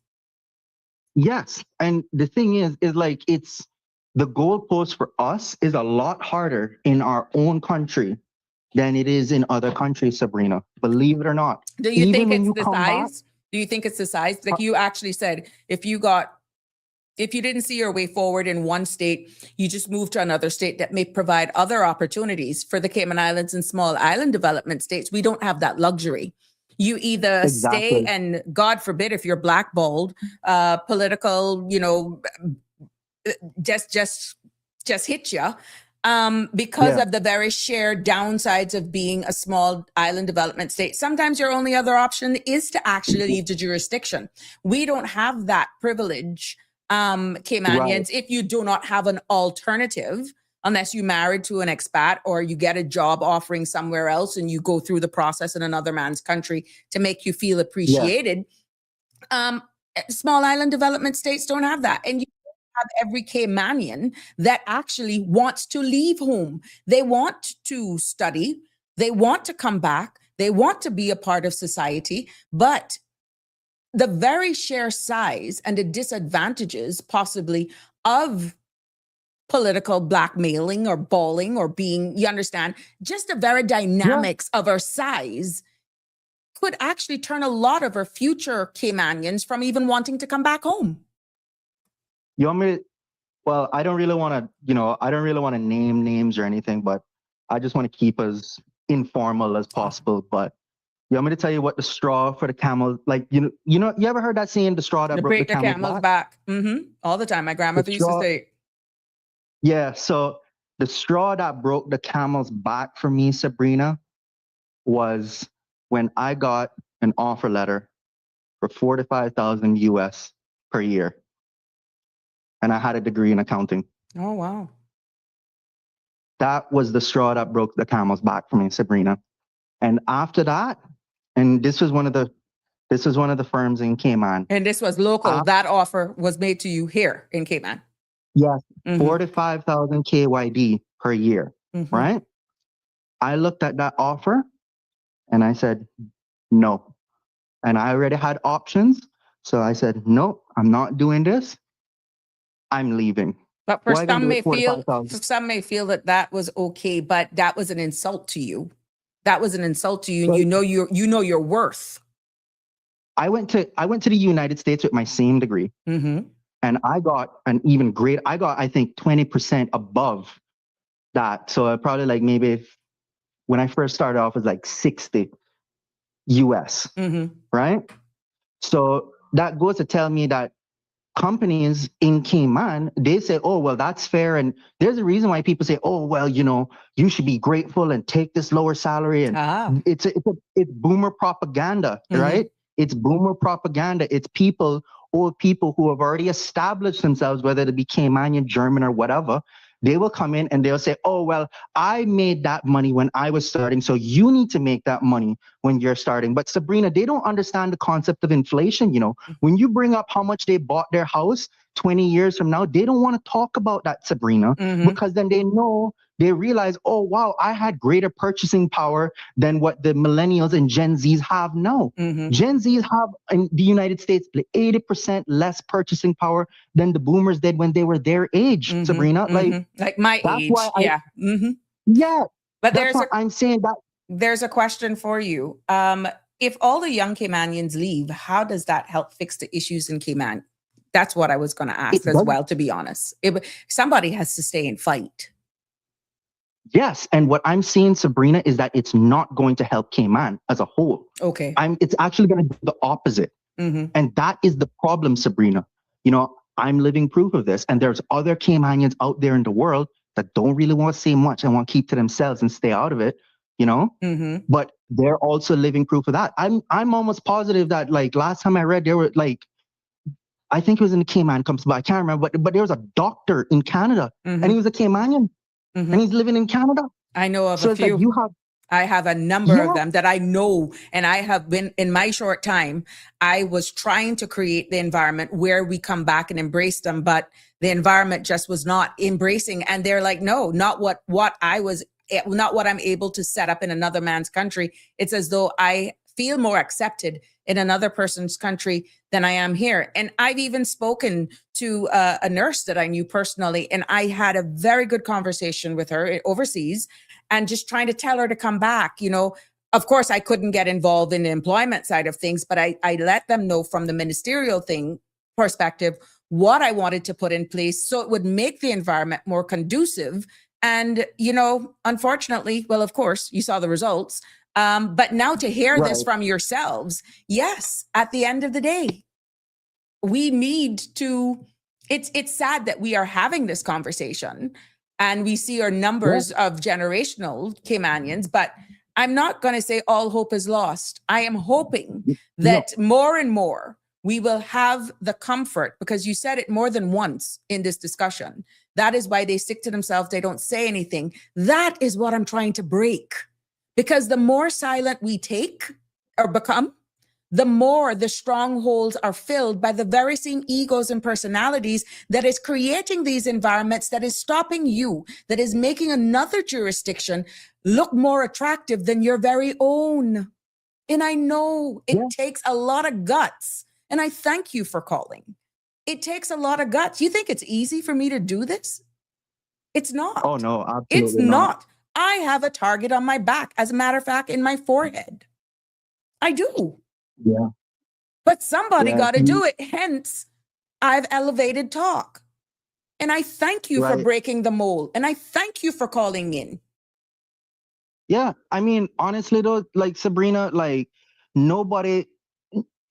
Yes. And the thing is like, it's the goalpost for us is a lot harder in our own country than it is in other countries, Sabrina. Believe it or not. Do you think it's the size? Do you think it's the size? Like you actually said, if you didn't see your way forward in one state, you just moved to another state that may provide other opportunities for the Cayman Islands and small island development states. We don't have that luxury. You either stay and God forbid if you're blackballed, political, just hit you because of the very shared downsides of being a small island development state. Sometimes your only other option is to actually leave the jurisdiction. We don't have that privilege, Caymanians, if you do not have an alternative, unless you married to an expat or you get a job offering somewhere else and you go through the process in another man's country to make you feel appreciated. Small island development states don't have that. And you have every Caymanian that actually wants to leave home. They want to study. They want to come back. They want to be a part of society. But the very sheer size and the disadvantages possibly of political blackmailing or balling or being, you understand, just the very dynamics of our size could actually turn a lot of our future Caymanians from even wanting to come back home. You want me to, well, I don't really want to name names or anything, but I just want to keep as informal as possible. But you want me to tell you what the straw for the camel, like, you ever heard that saying, the straw that broke the camel's back? All the time. My grandmother used to say. Yeah, so the straw that broke the camel's back for me, Sabrina, was when I got an offer letter for $45,000 US per year. And I had a degree in accounting. Oh, wow. That was the straw that broke the camel's back for me, Sabrina. And after that, and this was one of the firms in Cayman. And this was local. That offer was made to you here in Cayman. Yes, 45,000 KYD per year, right? I looked at that offer and I said, no. And I already had options. So I said, no, I'm not doing this. I'm leaving. But for some may feel that was okay, but that was an insult to you. That was an insult to you. And you know your worth. I went to the United States with my same degree. And I got an even greater, I think 20% above that. So probably like maybe when I first started off, it was like 60 US, right? So that goes to tell me that companies in Cayman, they say, oh, well, that's fair. And there's a reason why people say, oh, well, you should be grateful and take this lower salary. And it's boomer propaganda, right? It's boomer propaganda. It's old people who have already established themselves, whether it be Caymanian, German, or whatever, they will come in and they'll say, oh, well, I made that money when I was starting, so you need to make that money when you're starting. But Sabrina, they don't understand the concept of inflation. When you bring up how much they bought their house 20 years from now, they don't want to talk about that, Sabrina, because then they realize, oh, wow, I had greater purchasing power than what the millennials and Gen Zs have now. Gen Zs have in the United States 80% less purchasing power than the boomers did when they were their age, Sabrina. Like my that's age. why Yeah. Yeah. But That's why I'm saying that. There's a question for you. If all the young Caymanians leave, how does that help fix the issues in Cayman? That's what I was going to ask as well, to be honest. Somebody has to stay and fight. Yes. And what I'm saying, Sabrina, is that it's not going to help Cayman as a whole. Okay. It's actually going to do the opposite. And that is the problem, Sabrina. I'm living proof of this. And there's other Caymanians out there in the world that don't really want to say much and want to keep to themselves and stay out of it, But they're also living proof of that. I'm almost positive that, like, last time I read, there were, like, I think it was in the Cayman comes, but I can't remember. But there was a doctor in Canada, and he was a Caymanian, and he's living in Canada. I know of so a it's few. Like I have a number of them that I know, and I have been, in my short time, I was trying to create the environment where we come back and embrace them, but the environment just was not embracing. And they're like, no, not what I'm able to set up in another man's country. It's as though I feel more accepted in another person's country than I am here. And I've even spoken to a nurse that I knew personally, and I had a very good conversation with her overseas, and just trying to tell her to come back. Of course, I couldn't get involved in the employment side of things, but I let them know from the ministerial perspective what I wanted to put in place so it would make the environment more conducive. And, unfortunately, well, of course, you saw the results. But now to hear this from yourselves, yes, at the end of the day, we need to, it's sad that we are having this conversation and we see our numbers of generational Caymanians, but I'm not going to say all hope is lost. I am hoping that more and more we will have the comfort, because you said it more than once in this discussion. That is why they stick to themselves. They don't say anything. That is what I'm trying to break. Because the more silent we take or become, the more the strongholds are filled by the very same egos and personalities that is creating these environments, that is stopping you, that is making another jurisdiction look more attractive than your very own. And I know it takes a lot of guts. And I thank you for calling. It takes a lot of guts. You think it's easy for me to do this? It's not. Oh, no, absolutely it's not. I have a target on my back, as a matter of fact, in my forehead. I do. Yeah. But somebody got to do it. Hence, I've elevated talk. And I thank you for breaking the mold. And I thank you for calling in. Yeah. I mean, honestly, though, like, Sabrina, like,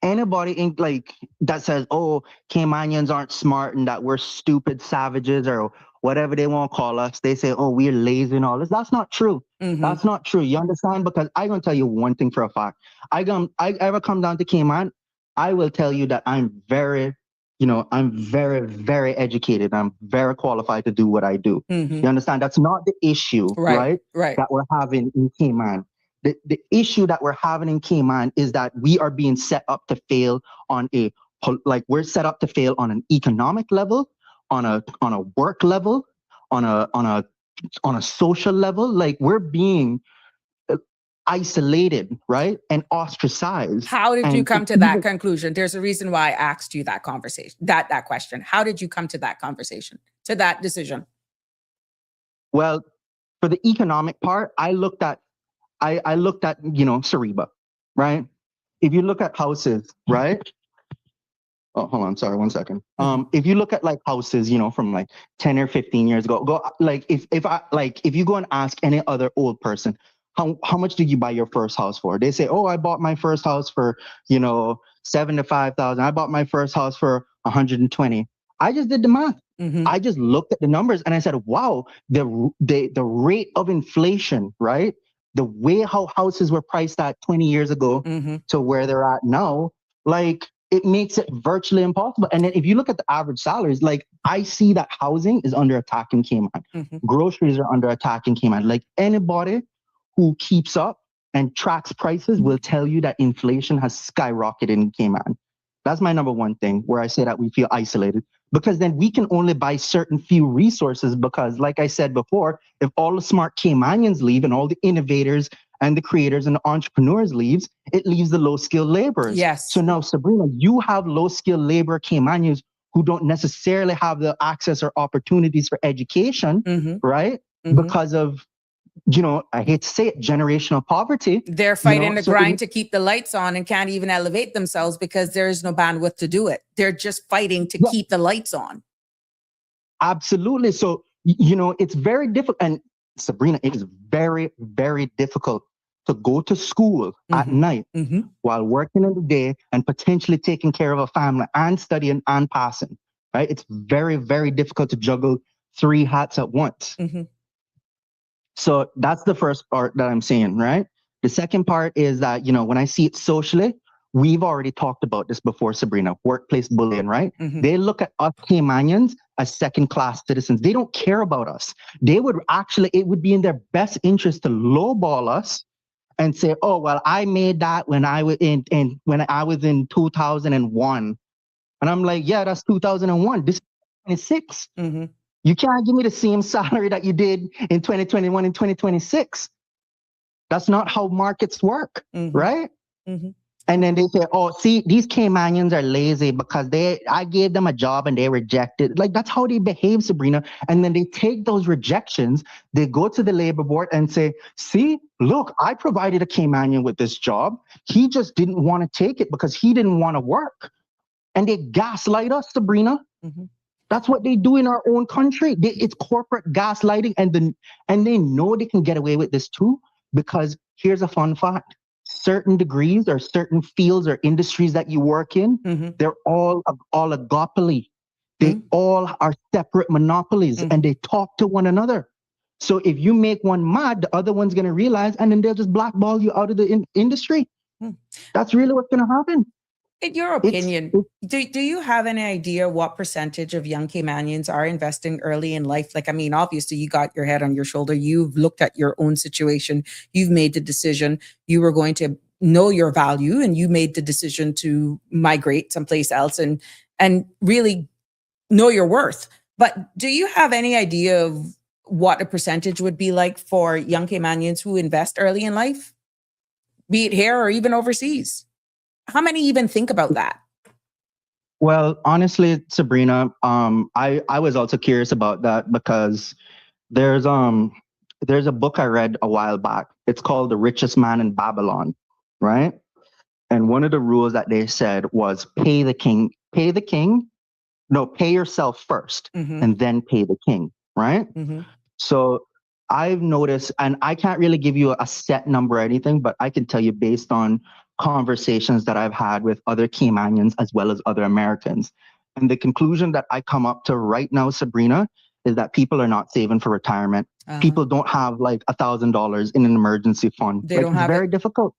anybody in, like, that says, oh, Caymanians aren't smart and that we're stupid savages or whatever they want to call us, they say, oh, we're lazy and all this. That's not true. That's not true. You understand? Because I'm going to tell you one thing for a fact. I ever come down to Cayman, I will tell you that I'm very, very educated. I'm very qualified to do what I do. You understand? That's not the issue, right? That we're having in Cayman. The issue that we're having in Cayman is that we are being set up to fail we're set up to fail on an economic level, on a work level, on a social level. Like, we're being isolated, right? And ostracized. How did you come to that conclusion? There's a reason why I asked you that conversation, that question. How did you come to that conversation, to that decision? Well, for the economic part, I looked at Sariba, right? If you look at houses, right? Oh, hold on. Sorry, 1 second. If you look at, like, houses, from like 10 or 15 years ago, like, if you go and ask any other old person, how much did you buy your first house for? They say, oh, I bought my first house for, $75,000. I bought my first house for 120. I just did the math. I just looked at the numbers and I said, wow, the rate of inflation, right? The way how houses were priced at 20 years ago to where they're at now, like, it makes it virtually impossible. And then if you look at the average salaries, like I see that housing is under attack in Cayman. Groceries are under attack in Cayman. Like anybody who keeps up and tracks prices will tell you that inflation has skyrocketed in Cayman. That's my number one thing where I say that we feel isolated, because then we can only buy certain few resources, because like I said before, if all the smart Caymanians leave and all the innovators and the creators and the entrepreneurs leaves, it leaves the low-skilled laborers. Yes. So now, Sabrina, you have low-skilled labor Caymanians who don't necessarily have the access or opportunities for education, right? Because of, you know, I hate to say it, generational poverty. They're fighting the grind to keep the lights on and can't even elevate themselves because there is no bandwidth to do it. They're just fighting to keep the lights on. Absolutely. So, you know, it's very difficult. And Sabrina, it is very, very difficult to go to school at night while working in the day and potentially taking care of a family and studying and passing, right? It's very, very difficult to juggle 3 hats at once. So that's the first part that I'm saying, right? The second part is that, you know, when I see it socially, we've already talked about this before, Sabrina, workplace bullying, right? They look at us Caymanians as second-class citizens. They don't care about us. They would actually, it would be in their best interest to lowball us and say, oh, well, I made that when I was in 2001. And I'm like, yeah, that's 2001. This is 26. You can't give me the same salary that you did in 2021 and 2026. That's not how markets work, right? And then they say, oh, see, these Caymanians are lazy because I gave them a job and they rejected. Like, that's how they behave, Sabrina. And then they take those rejections, they go to the labor board and say, see, look, I provided a Caymanian with this job. He just didn't want to take it because he didn't want to work. And they gaslight us, Sabrina. That's what they do in our own country. It's corporate gaslighting, and they know they can get away with this too, because here's a fun fact. Certain degrees or certain fields or industries that you work in, they're all oligopoly. They all are separate monopolies, and they talk to one another. So if you make one mad, the other one's going to realize, and then they'll just blackball you out of the industry. That's really what's going to happen. In your opinion, do you have any idea what percentage of young Caymanians are investing early in life? Like, I mean, obviously you got your head on your shoulder. You've looked at your own situation. You've made the decision. You were going to know your value, and you made the decision to migrate someplace else and really know your worth. But do you have any idea of what a percentage would be like for young Caymanians who invest early in life, be it here or even overseas? How many even think about that? Well, honestly, Sabrina, I was also curious about that, because there's a book I read a while back. It's called The Richest Man in Babylon, right? And one of the rules that they said was pay yourself first and then pay the king, right? So I've noticed, and I can't really give you a set number or anything, but I can tell you based on conversations that I've had with other Caymanians as well as other Americans. And the conclusion that I come up to right now, Sabrina, is that people are not saving for retirement. People don't have like $1,000 in an emergency fund. They don't have it's very difficult.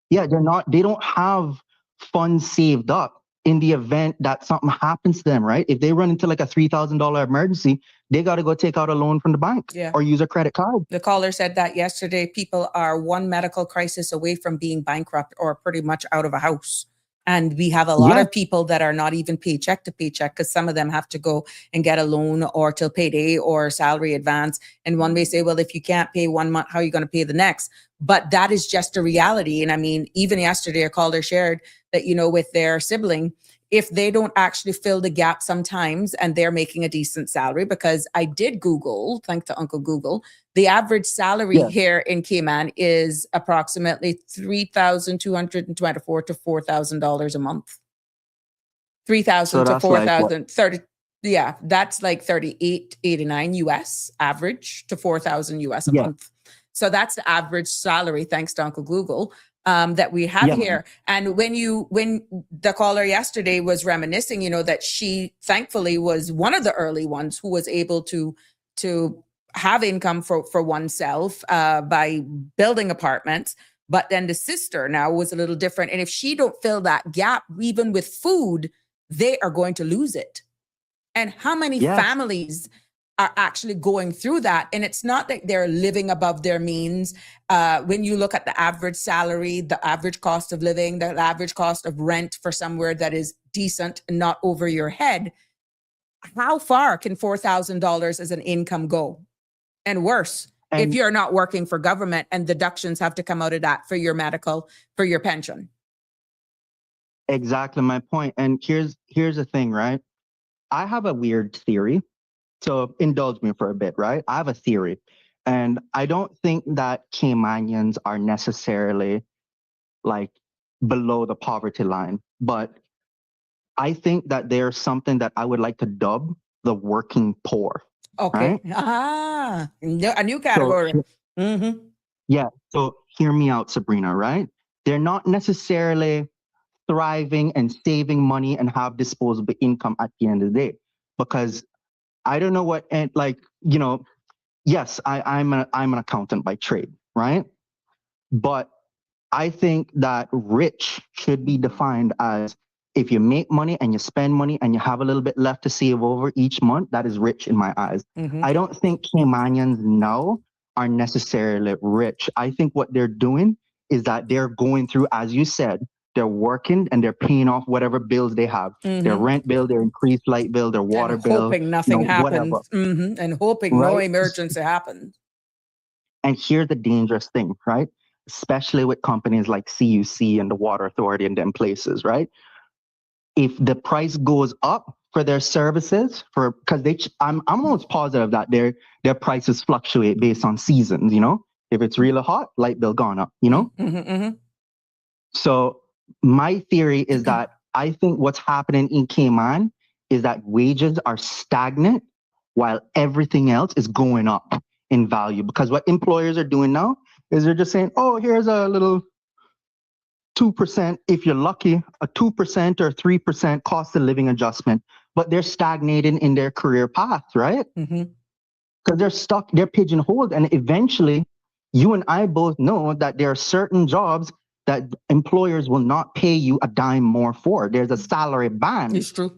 Yeah, they don't have funds saved up in the event that something happens to them, right? If they run into like a $3,000 emergency, they got to go take out a loan from the bank or use a credit card. The caller said that yesterday. People are one medical crisis away from being bankrupt or pretty much out of a house. And we have a lot of people that are not even paycheck to paycheck, because some of them have to go and get a loan or till payday or salary advance. And one may say, well, if you can't pay 1 month, how are you going to pay the next? But that is just a reality. And I mean, even yesterday, a caller shared that, you know, with their sibling, if they don't actually fill the gap sometimes and they're making a decent salary, because I did Google, thanks to Uncle Google, the average salary here in Cayman is approximately $3,224 to $4,000 a month. $3,000 to $4,000, 30. Yeah, that's like $38.89 US average to $4,000 US a month. So that's the average salary, thanks to Uncle Google, that we have here. And when the caller yesterday was reminiscing, you know, that she thankfully was one of the early ones who was able to have income for oneself by building apartments. But then the sister now was a little different. And if she don't fill that gap, even with food, they are going to lose it. And how many Yes. families are actually going through that? And it's not that they're living above their means. When you look at the average salary, the average cost of living, the average cost of rent for somewhere that is decent and not over your head, how far can $4,000 as an income go? And worse, if And you're not working for government and deductions have to come out of that for your medical, for your pension. exactly my point. And here's the thing, right? I have a weird theory. So indulge me for a bit, right? I have a theory. And I don't think that Caymanians are necessarily like below the poverty line, but I think that there's something that I would like to dub the working poor. Okay. Right? A new So category. Mm-hmm. yeah, so hear me out, Sabrina, right? They're not necessarily thriving and saving money and have disposable income at the end of the day. Because I don't know what, and like, yes, I'm an accountant by trade, right? But I think that rich should be defined as if you make money and you spend money and you have a little bit left to save over each month, that is rich in my eyes. Mm-hmm. I don't think Caymanians now are necessarily rich. I think what they're doing is that they're going through, as you said, they're working and they're paying off whatever bills they have. Their Mm-hmm. rent bill, their increased light bill, their water And bill, hoping nothing whatever, happens. Mm-hmm. And hoping no right? emergency happens. And here's the dangerous thing, right? Especially with companies like CUC and the Water Authority and them places, right? If the price goes up for their services, because I'm almost positive that their prices fluctuate based on seasons. If it's really hot, light bill gone up. Mm-hmm. Mm-hmm. So my theory is that I think what's happening in Cayman is that wages are stagnant while everything else is going up in value. Because what employers are doing now is they're just saying, oh, here's a little 2%, if you're lucky, a 2% or 3% cost of living adjustment, but they're stagnating in their career path, right? Mm-hmm. Because they're stuck, they're pigeonholed. And eventually, you and I both know that there are certain jobs that employers will not pay you a dime more for. There's a salary band, It's true.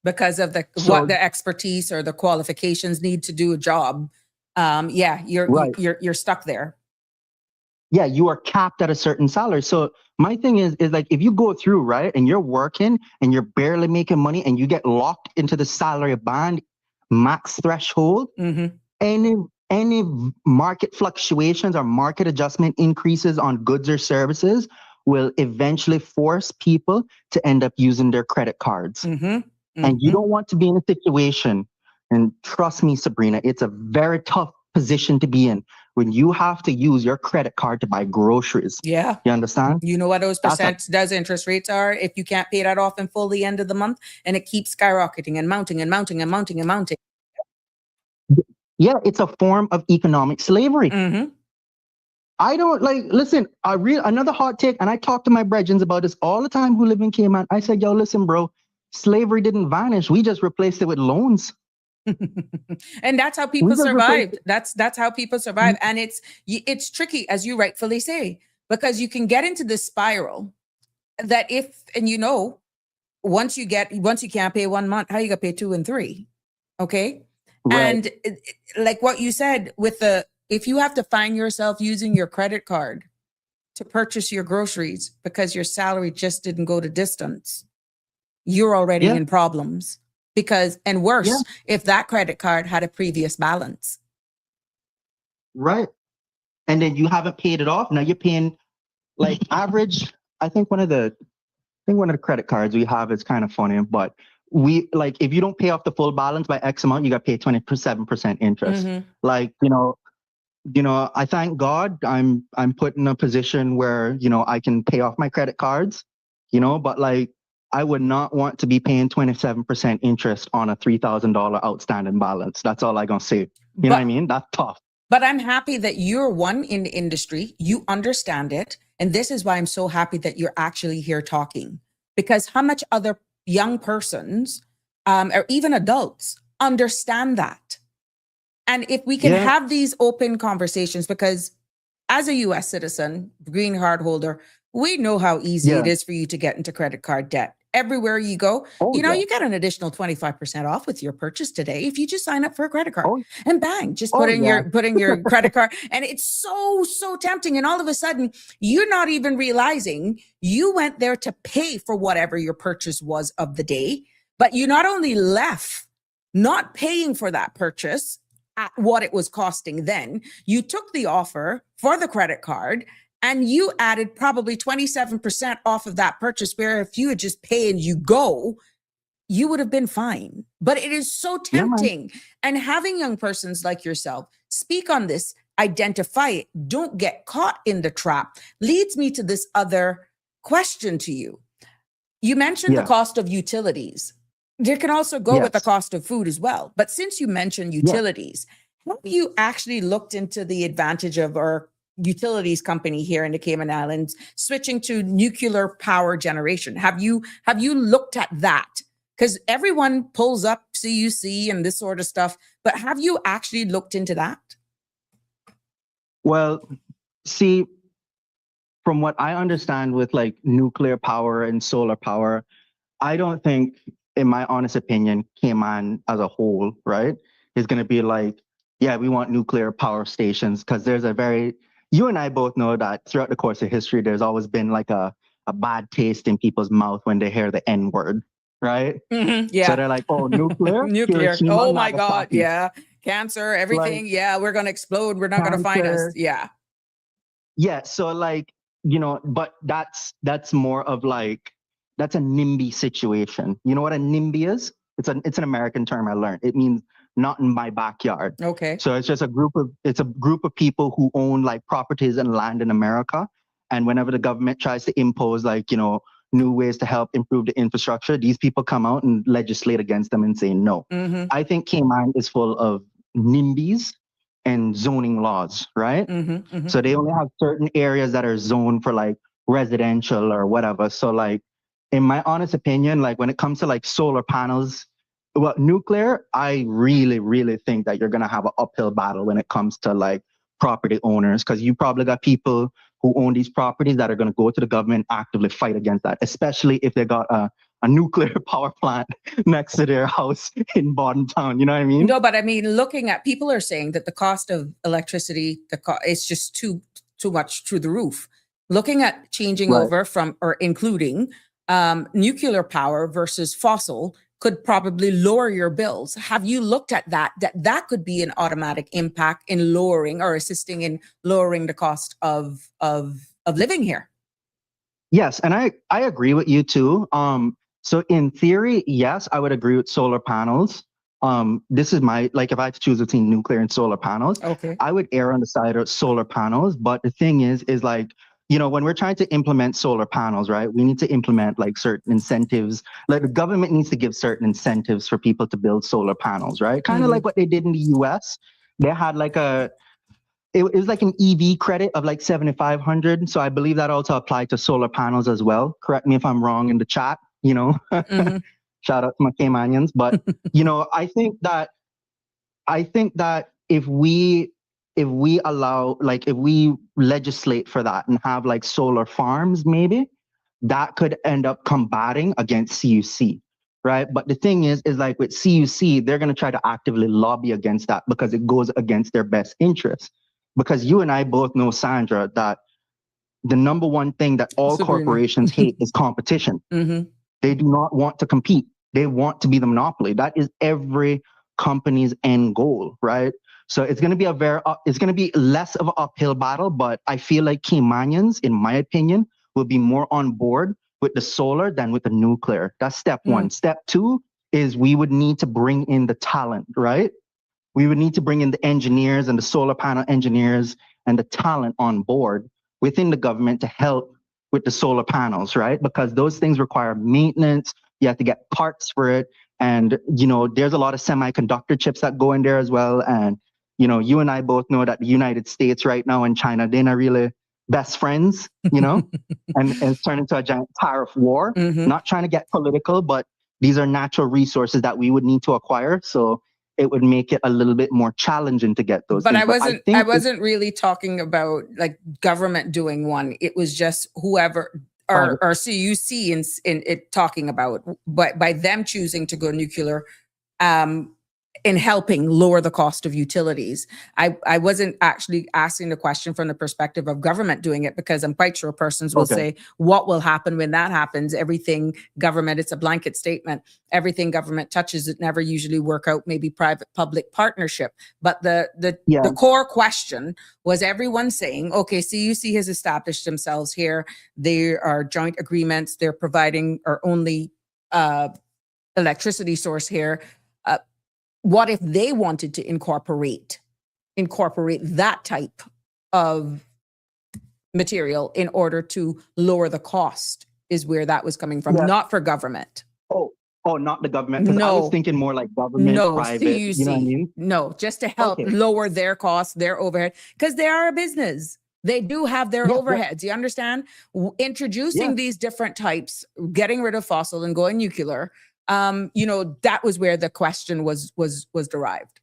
Because of what the expertise or the qualifications need to do a job. You're stuck there. Yeah, you are capped at a certain salary. So my thing is like, if you go through, right, and you're working and you're barely making money and you get locked into the salary band max threshold, Mm-hmm. any market fluctuations or market adjustment increases on goods or services will eventually force people to end up using their credit cards. Mm-hmm. Mm-hmm. And you don't want to be in a situation, and trust me, Sabrina, it's a very tough position to be in when you have to use your credit card to buy groceries. Yeah. You understand? You know what those interest rates are if you can't pay that off in full the end of the month, and it keeps skyrocketing and mounting and mounting and mounting and mounting. Yeah, it's a form of economic slavery. Mm-hmm. I don't listen, another hot take, and I talk to my brethren about this all the time who live in Cayman. I said, yo, listen, bro, slavery didn't vanish. We just replaced it with loans. And that's how people survived. That's how people survive. And it's tricky, as you rightfully say, because you can get into this spiral that once you can't pay 1 month, how you gonna pay 2 and 3? Okay. Right. And like what you said if you have to find yourself using your credit card to purchase your groceries because your salary just didn't go the distance, you're already in problems. And worse, if that credit card had a previous balance. Right. And then you haven't paid it off. Now you're paying like average. I think one of the credit cards we have is kind of funny, but if you don't pay off the full balance by X amount, you got to pay 27% interest. Mm-hmm. I thank God I'm put in a position where, I can pay off my credit cards, but I would not want to be paying 27% interest on a $3,000 outstanding balance. That's all I'm going to say. You know what I mean? That's tough. But I'm happy that you're one in the industry. You understand it. And this is why I'm so happy that you're actually here talking. Because how much other young persons or even adults understand that? And if we can have these open conversations, because as a US citizen, green card holder, we know how easy Yeah. it is for you to get into credit card debt. Everywhere you go, Oh, yeah. you get an additional 25% off with your purchase today if you just sign up for a credit card. Oh, And bang, just oh, put yeah. in your credit card. And it's so tempting. And all of a sudden, you're not even realizing you went there to pay for whatever your purchase was of the day, but you not only left not paying for that purchase at what it was costing then, you took the offer for the credit card and you added probably 27% off of that purchase, where if you had just paid and you go, you would have been fine. But it is so Yeah, man. tempting. And having young persons like yourself speak on this, identify it, don't get caught in the trap, leads me to this other question to you. You mentioned the Yeah. cost of utilities. There can also go with the Yes. cost of food as well. But since you mentioned Yeah. utilities, have you actually looked into the advantage of our utilities company here in the Cayman Islands switching to nuclear power generation? Have you looked at that? Because everyone pulls up CUC and this sort of stuff, but have you actually looked into that? Well, see, from what I understand with like nuclear power and solar power, I don't think, in my honest opinion, Cayman as a whole, right, is going to be like, yeah, we want nuclear power stations, because there's you and I both know that throughout the course of history, there's always been like a bad taste in people's mouth when they hear the N word, right? So Yeah. they're like, oh, nuclear? Nuclear. Hiroshima, Oh my God. Nagasaki. Yeah. Cancer, Like everything. Yeah. We're going to explode. We're not going to find us. cancer. Yeah. Yeah, so like, but that's more of like, that's a NIMBY situation. You know what a NIMBY is? It's an American term I learned. It means not in my backyard. Okay. So it's just a group of people who own like properties and land in America. And whenever the government tries to impose like, new ways to help improve the infrastructure, these people come out and legislate against them and say no. Mm-hmm. I think Cayman is full of NIMBYs and zoning laws, right? Mm-hmm. Mm-hmm. So they only have certain areas that are zoned for like residential or whatever. So like, in my honest opinion, like when it comes to like solar panels, well, nuclear, I really, really think that you're gonna have an uphill battle when it comes to like property owners, because you probably got people who own these properties that are gonna go to the government and actively fight against that, especially if they got a nuclear power plant next to their house in Bodden Town. You know what I mean? No, but I mean, looking at, people are saying that the cost of electricity, it's just too much through the roof. Looking at changing Right. over from, or including nuclear power versus fossil could probably lower your bills. Have you looked at that could be an automatic impact in lowering or assisting in lowering the cost of living here? Yes, and I agree with you too. So in theory, yes, I would agree with solar panels. This is my, like, if I had to choose between nuclear and solar panels, Okay. I would err on the side of solar panels. But the thing is like, when we're trying to implement solar panels, right, we need to implement like certain incentives. Like the government needs to give certain incentives for people to build solar panels, right? Kind of like what they did in the US. They had like it was like an EV credit of like 7,500. So I believe that also applied to solar panels as well. Correct me if I'm wrong in the chat, Mhm. Shout out to my Caymanians. But, I think that if we allow, like, if we legislate for that and have like solar farms, maybe that could end up combating against CUC, right? But the thing is like with CUC, they're going to try to actively lobby against that because it goes against their best interests. Because you and I both know, Sandra, that the number one thing that all Sabrina. corporations hate is competition. Mhm. They do not want to compete. They want to be the monopoly. That is every company's end goal, right? So it's going to be it's going to be less of an uphill battle, but I feel like Caymanians, in my opinion, will be more on board with the solar than with the nuclear. That's step one. Step two is we would need to bring in the talent, right? We would need to bring in the engineers and the solar panel engineers and the talent on board within the government to help with the solar panels, right? Because those things require maintenance. You have to get parts for it. And, there's a lot of semiconductor chips that go in there as well. And, you and I both know that the United States right now and China, they're not really best friends, and it's turned into a giant tariff war. Mhm. Not trying to get political, but these are natural resources that we would need to acquire. So it would make it a little bit more challenging to get those But things. I wasn't really talking about like government doing one. It was just whoever or CUC in it talking about, but by them choosing to go nuclear, in helping lower the cost of utilities. I wasn't actually asking the question from the perspective of government doing it, because I'm quite sure persons will say, what will happen when that happens? Everything government, it's a blanket statement. Everything government touches, it never usually work out, maybe private-public partnership. But the core question was everyone saying, okay, CUC has established themselves here. There are joint agreements. They're providing our only electricity source here. What if they wanted to incorporate that type of material in order to lower the cost, is where that was coming from, not for government. Oh, not the government. Because I was thinking more like government, private, CUC. you know what I mean? No, just to help lower their costs, their overhead, because they are a business. They do have their overheads. You understand? Introducing these different types, getting rid of fossil and going nuclear, that was where the question was derived.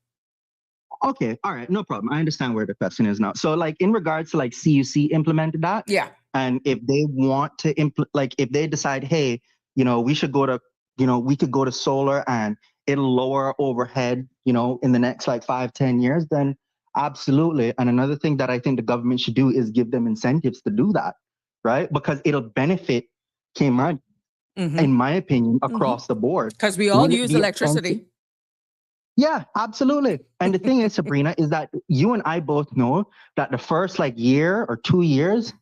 Okay, all right, no problem. I understand where the question is now. So like in regards to like CUC implemented that, and if they want to if they decide, hey, we should go to, we could go to solar and it'll lower overhead, in the next like 5-10 years, then absolutely. And another thing that I think the government should do is give them incentives to do that, right? Because it'll benefit Cayman, in my opinion, across the board. Because we all use electricity. Yeah, absolutely. And the thing is, Sabrina, is that you and I both know that the first like year or 2 years,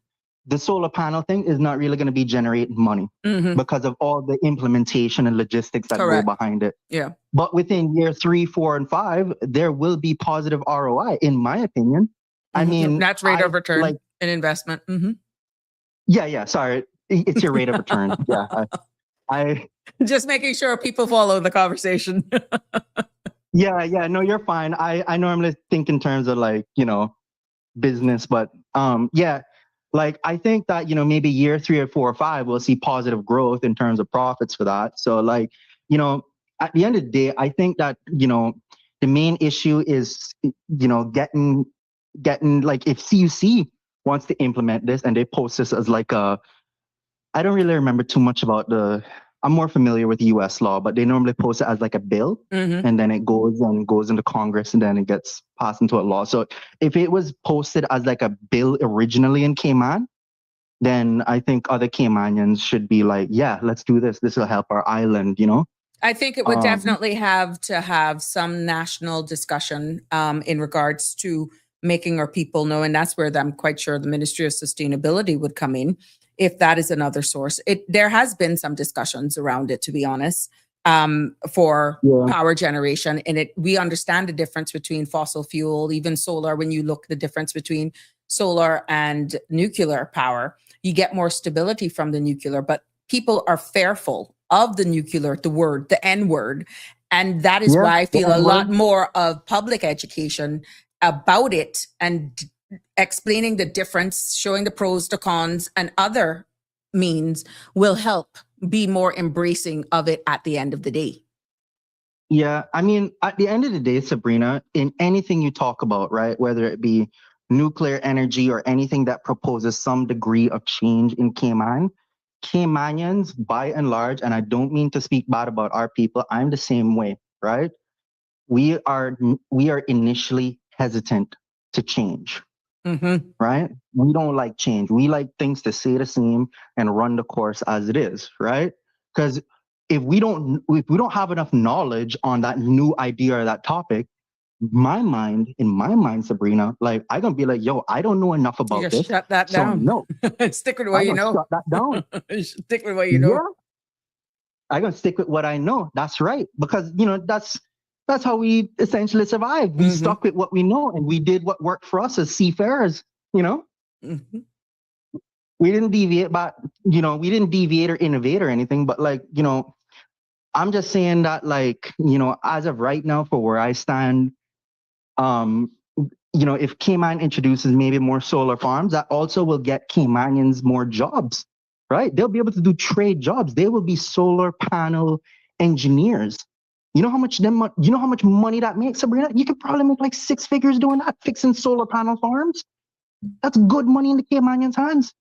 the solar panel thing is not really going to be generating money because of all the implementation and logistics that go behind it. Yeah. But within year 3, 4, and 5, there will be positive ROI, in my opinion. I mean, that's rate of return, like an investment. Yeah. Sorry, it's your rate of return. Yeah. I just making sure people follow the conversation. Yeah. No, you're fine. I normally think in terms of like, business, but like I think that, maybe year 3 or 4 or 5, we'll see positive growth in terms of profits for that. So like, at the end of the day, I think that, the main issue is, getting like if CUC wants to implement this and they post this as like I don't really remember too much about I'm more familiar with US law, but they normally post it as like a bill and then it goes into Congress and then it gets passed into a law. So if it was posted as like a bill originally in Cayman, then I think other Caymanians should be like, yeah, let's do this. This will help our island, I think it would definitely have to have some national discussion in regards to making our people know. And that's where I'm quite sure the Ministry of Sustainability would come in, if that is another source. There has been some discussions around it, to be honest, for power generation. And we understand the difference between fossil fuel, even solar. When you look the difference between solar and nuclear power, you get more stability from the nuclear, but people are fearful of the nuclear, the N word. And that is why I feel a lot more of public education about it and explaining the difference, showing the pros, the cons, and other means will help be more embracing of it at the end of the day. Yeah, I mean, at the end of the day, Sabrina, in anything you talk about, right, whether it be nuclear energy or anything that proposes some degree of change in Cayman, Caymanians, by and large, and I don't mean to speak bad about our people, I'm the same way, right? We are initially hesitant to change. Right? We don't like change. We like things to stay the same and run the course as it is, right? Because if we don't have enough knowledge on that new idea or that topic, in my mind, Sabrina, like I'm gonna be like, yo, I don't know enough about this. Shut that down. No. Stick with what you know. Shut that down. Stick with what you know. Yeah. I'm gonna stick with what I know. That's right. Because that's how we essentially survived. We stuck with what we know and we did what worked for us as seafarers, We didn't deviate, but we didn't deviate or innovate or anything, but like, I'm just saying that like, as of right now for where I stand, if Cayman introduces maybe more solar farms, that also will get Caymanians more jobs, right? They'll be able to do trade jobs. They will be solar panel engineers. You know how much you know how much money that makes, Sabrina? You could probably make like 6 figures doing that, fixing solar panel farms. That's good money in the Caymanians' hands.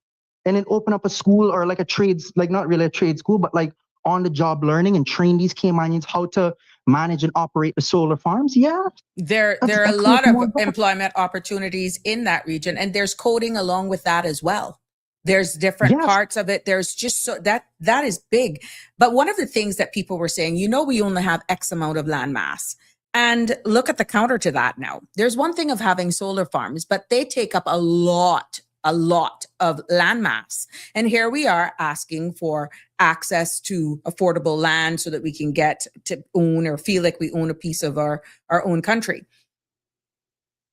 And then open up a school or like a trades, like not really a trade school, but like on the job learning and train these Caymanians how to manage and operate the solar farms. Yeah. There are a lot of employment opportunities in that region, and there's coding along with that as well. There's different parts of it. There's just that is big. But one of the things that people were saying, we only have X amount of land mass. And look at the counter to that now. There's one thing of having solar farms, but they take up a lot of land mass. And here we are asking for access to affordable land so that we can get to own or feel like we own a piece of our own country.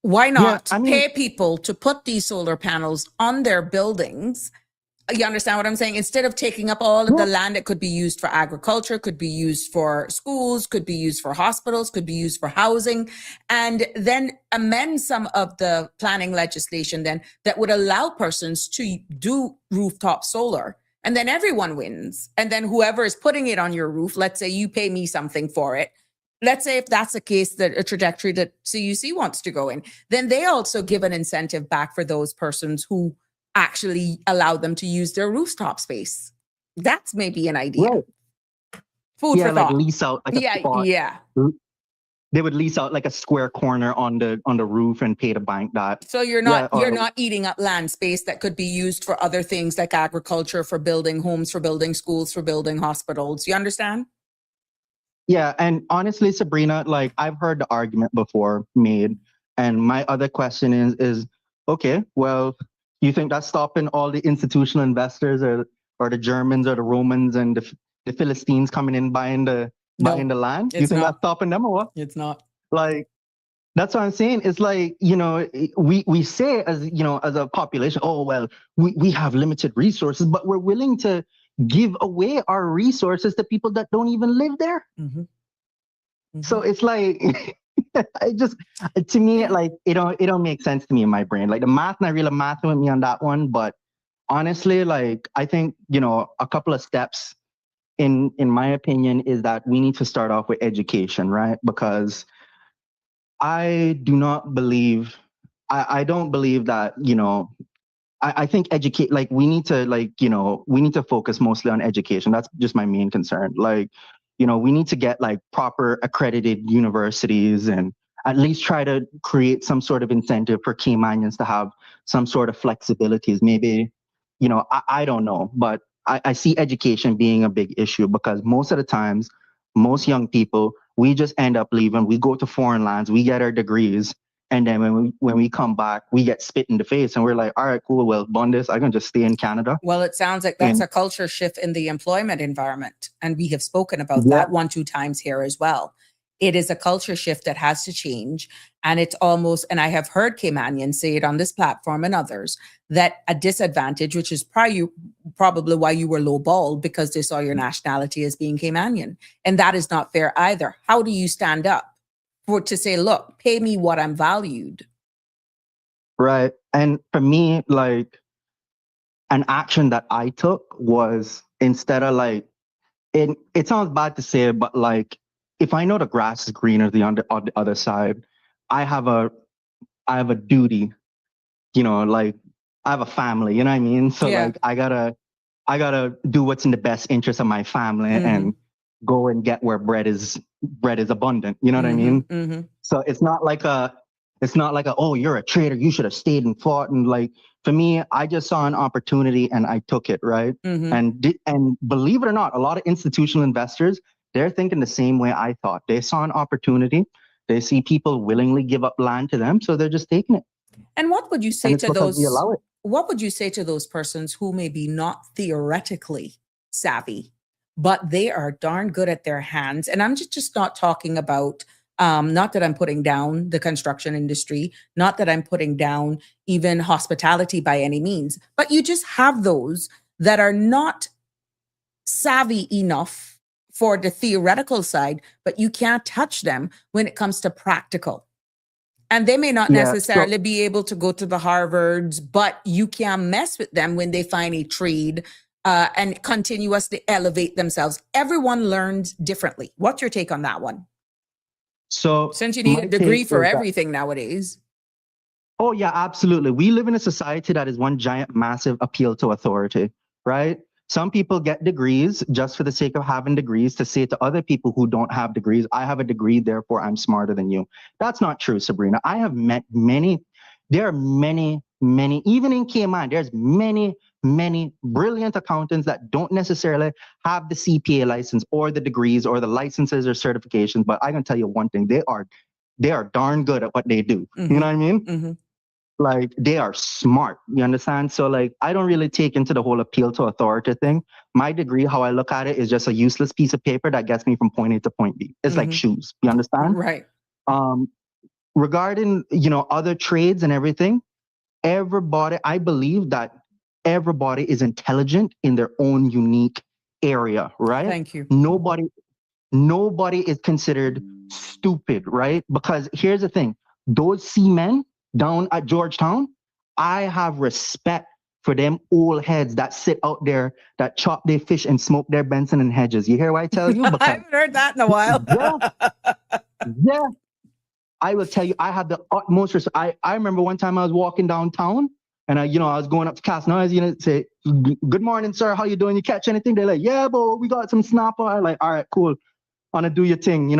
Why not pay people to put these solar panels on their buildings? You understand what I'm saying? Instead of taking up all of the land, it could be used for agriculture, could be used for schools, could be used for hospitals, could be used for housing, and then amend some of the planning legislation then that would allow persons to do rooftop solar. And then everyone wins. And then whoever is putting it on your roof, let's say you pay me something for it. Let's say if that's the case, that a trajectory that CUC wants to go in, then they also give an incentive back for those persons who actually allow them to use their rooftop space. That's maybe an idea. Right. Food for thought. Like lease out like a spot. Yeah. They would lease out like a square corner on the roof and pay the bank that. So you're not eating up land space that could be used for other things like agriculture, for building homes, for building schools, for building hospitals. You understand? Yeah, and honestly, Sabrina, like I've heard the argument before made, and my other question is okay, well, you think that's stopping all the institutional investors or the Germans or the Romans and the Philistines coming in buying the land? You think that's stopping them or what? It's not. Like, that's what I'm saying. It's like, we say as a population, oh, well, we have limited resources, but we're willing to give away our resources to people that don't even live there. Mm-hmm. Mm-hmm. So it's like, to me, like, it don't make sense to me in my brain. Like the math, not really math with me on that one, but honestly, like, I think, a couple of steps in my opinion is that we need to start off with education, right? Because I do not believe, I don't believe that, I think we need to focus mostly on education. That's just my main concern. Like, we need to get like proper accredited universities and at least try to create some sort of incentive for Caymanians to have some sort of flexibilities. Maybe, I don't know, but I see education being a big issue because most of the times, most young people, we just end up leaving. We go to foreign lands, we get our degrees. And then when we come back, we get spit in the face and we're like, all right, cool. Well, Bundis, I can just stay in Canada. Well, it sounds like that's a culture shift in the employment environment. And we have spoken about that 1-2 times here as well. It is a culture shift that has to change. And it's almost, and I have heard Caymanians say it on this platform and others, that a disadvantage, which is probably why you were lowballed, because they saw your nationality as being Caymanian. And that is not fair either. How do you stand up to say, look, pay me what I'm valued? Right. And for me, like, an action that I took was, instead of like, it sounds bad to say it, but like, if I know the grass is greener on the other side, I have a duty, like I have a family, you know what I mean? So like, I gotta do what's in the best interest of my family and go and get where bread is abundant. You know what I mean? Mm-hmm. So it's not like oh, you're a traitor, you should have stayed and fought. And like, for me, I just saw an opportunity and I took it, right? Mm-hmm. And believe it or not, a lot of institutional investors, they're thinking the same way I thought. They saw an opportunity. They see people willingly give up land to them, so they're just taking it. And what would you say to those? We allow it. What would you say to those persons who may be not theoretically savvy, but they are darn good at their hands? And I'm just not talking about, not that I'm putting down the construction industry, not that I'm putting down even hospitality by any means, but you just have those that are not savvy enough for the theoretical side, but you can't touch them when it comes to practical. And they may not necessarily be able to go to the Harvards, but you can mess with them when they find a trade and continuously elevate themselves. Everyone learns differently. What's your take on that one? So Since you need my a degree take for is that, everything nowadays. oh yeah, absolutely. We live in a society that is one giant, massive appeal to authority, right? Some people get degrees just for the sake of having degrees to say to other people who don't have degrees, I have a degree, therefore I'm smarter than you. That's not true, Sabrina. I have met many, there are many, even in Cayman, there's many brilliant accountants that don't necessarily have the CPA license or the degrees or the licenses or certifications. But I can tell you one thing, they are darn good at what they do. You know what I mean? Mm-hmm. Like they are smart, you understand? So like I don't really take into the whole appeal to authority thing. My degree, how I look at it, is just a useless piece of paper that gets me from point A to point B. It's like shoes, you understand? Right. um Regarding, you know, other trades and everything, everybody, I believe that everybody is intelligent in their own unique area, right? Thank you. Nobody is considered stupid, right? Because here's the thing, those seamen down at Georgetown, I have respect for them old heads that sit out there that chop their fish and smoke their Benson and Hedges. You hear what I tell you? I Because haven't heard that in a while. yeah, I will tell you, I have the utmost respect. I remember one time I was walking downtown and I was going up to Cas Noise, say, good morning, sir. How you doing? You catch anything? They're like, yeah, but we got some snapper. I'm like, all right, cool. Wanna do your thing,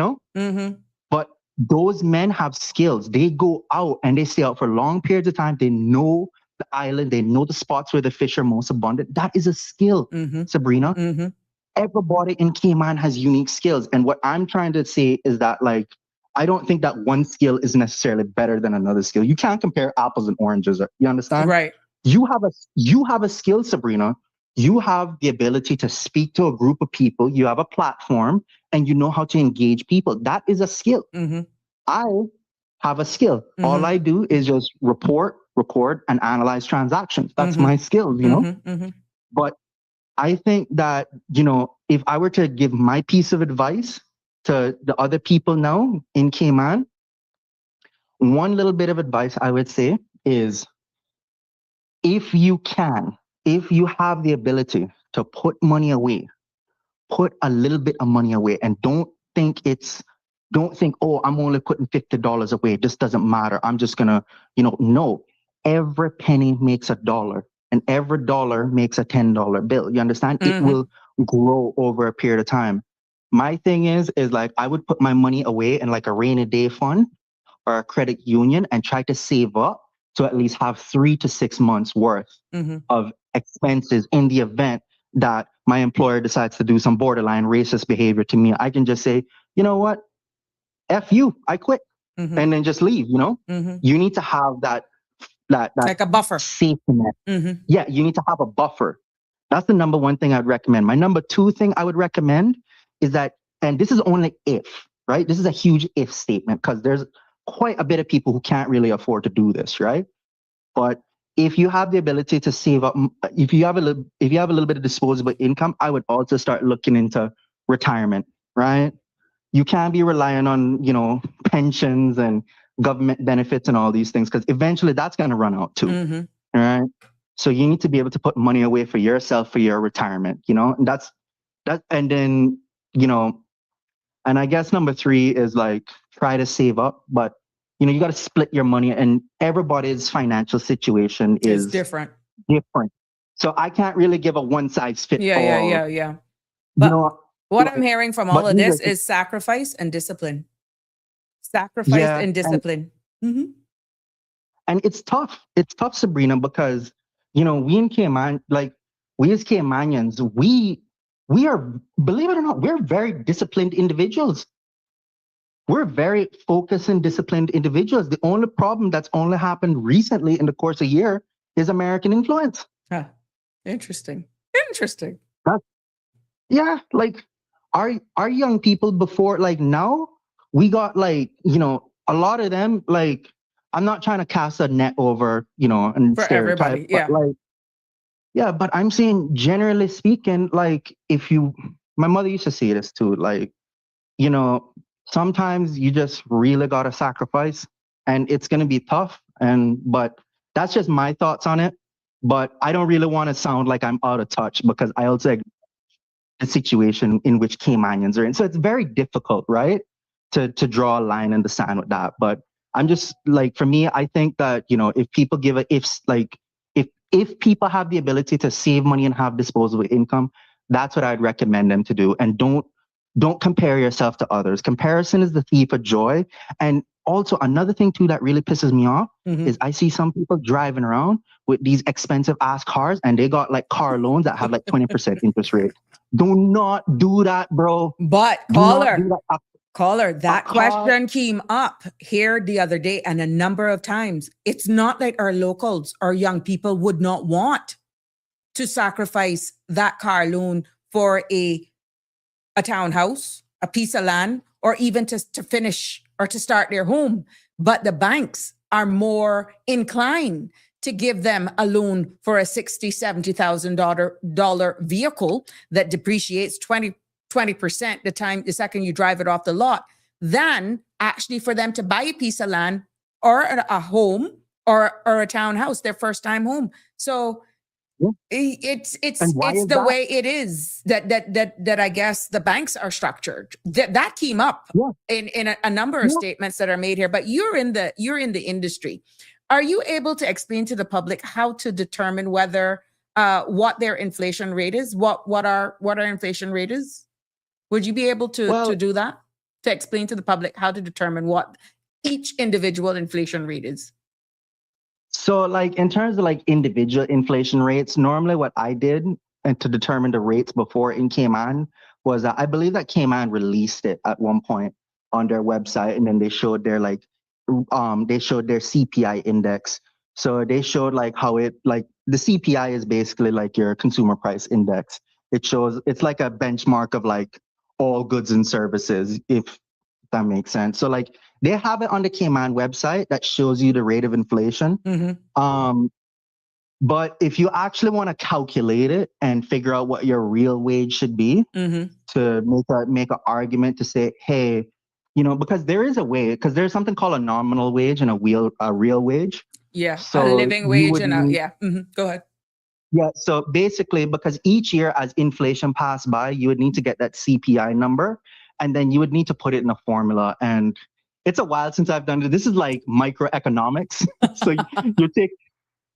But those men have skills. They go out and they stay out for long periods of time. They know the island. They know the spots where the fish are most abundant. That is a skill, Sabrina. Everybody in Cayman has unique skills. And what I'm trying to say is that, like, I don't think that one skill is necessarily better than another skill. You can't compare apples and oranges. You understand? Right. You have a skill, Sabrina. You have the ability to speak to a group of people. You have a platform and you know how to engage people. That is a skill. I have a skill. All I do is just report, record, and analyze transactions. That's my skill, But I think that, if I were to give my piece of advice to the other people now in Cayman, one little bit of advice I would say is, if you have the ability to put money away, put a little bit of money away, and don't think, oh, I'm only putting $50 away. This doesn't matter. I'm just gonna, no, every penny makes a dollar and every dollar makes a $10 bill. You understand? It will grow over a period of time. My thing is like, I would put my money away in like a rainy day fund or a credit union and try to save up to at least have 3 to 6 months worth of expenses in the event that my employer decides to do some borderline racist behavior to me. I can just say, you know what? F you, I quit. And then just leave, You need to have that like a buffer. safety net. Yeah, you need to have a buffer. That's the number one thing I'd recommend. My number two thing I would recommend is that, and this is only if, right? This is a huge if statement because there's quite a bit of people who can't really afford to do this, right? But if you have the ability to save up, if you have a little bit of disposable income, I would also start looking into retirement, right? You can't be relying on, pensions and government benefits and all these things because eventually that's going to run out too, right? So you need to be able to put money away for yourself for your retirement, and that's that. And then, and I guess number three is like try to save up, but you got to split your money, and everybody's financial situation is different. So I can't really give a one size fits all. Yeah. But what I'm hearing from all of this is sacrifice and discipline. Sacrifice and discipline. And it's tough. It's tough, Sabrina, because we in Cayman, like we as Caymanians, we are, believe it or not, we're very disciplined individuals. We're very focused and disciplined individuals. The only problem that's only happened recently in the course of a year is American influence. Interesting. Yeah, like our young people before, like now, we got like, a lot of them, like, I'm not trying to cast a net over, and for stereotype, everybody, yeah. But like, yeah, but I'm saying generally speaking, like my mother used to say this too, like, sometimes you just really got to sacrifice and it's going to be tough. But that's just my thoughts on it. But I don't really want to sound like I'm out of touch because I also the situation in which Caymanians are in. So it's very difficult, right? to draw a line in the sand with that. But I'm just like, for me, I think that, if people give a if people have the ability to save money and have disposable income, that's what I'd recommend them to do. And don't compare yourself to others. Comparison is the thief of joy. And also another thing too that really pisses me off is I see some people driving around with these expensive ass cars and they got like car loans that have like 20% interest rate. Do not do that, bro. But Do not do that. Caller, that question came up here the other day and a number of times. It's not like our locals or young people would not want to sacrifice that car loan for a townhouse, a piece of land, or even to finish or to start their home. But the banks are more inclined to give them a loan for a $60,000, $70,000 vehicle that depreciates 20% the second you drive it off the lot, than actually for them to buy a piece of land or a home or a townhouse, their first time home. So it's the way it is that I guess the banks are structured. That came up in a number of statements that are made here. But you're in the industry. Are you able to explain to the public how to determine whether what their inflation rate is? What our inflation rate is? Would you be able to do that? To explain to the public how to determine what each individual inflation rate is? So like in terms of like individual inflation rates, normally what I did and to determine the rates before in Cayman was I believe that Cayman released it at one point on their website, and then they showed their CPI index. So they showed like how the CPI is basically like your consumer price index. It's like a benchmark of like all goods and services, if that makes sense. So like they have it on the Cayman website that shows you the rate of inflation. But if you actually want to calculate it and figure out what your real wage should be, to make an argument to say, hey, because there is a way, because there's something called a nominal wage and a real wage. Yeah, so a living wage Go ahead. Yeah, so basically, because each year as inflation passed by, you would need to get that CPI number, and then you would need to put it in a formula. And it's a while since I've done it. This is like microeconomics. So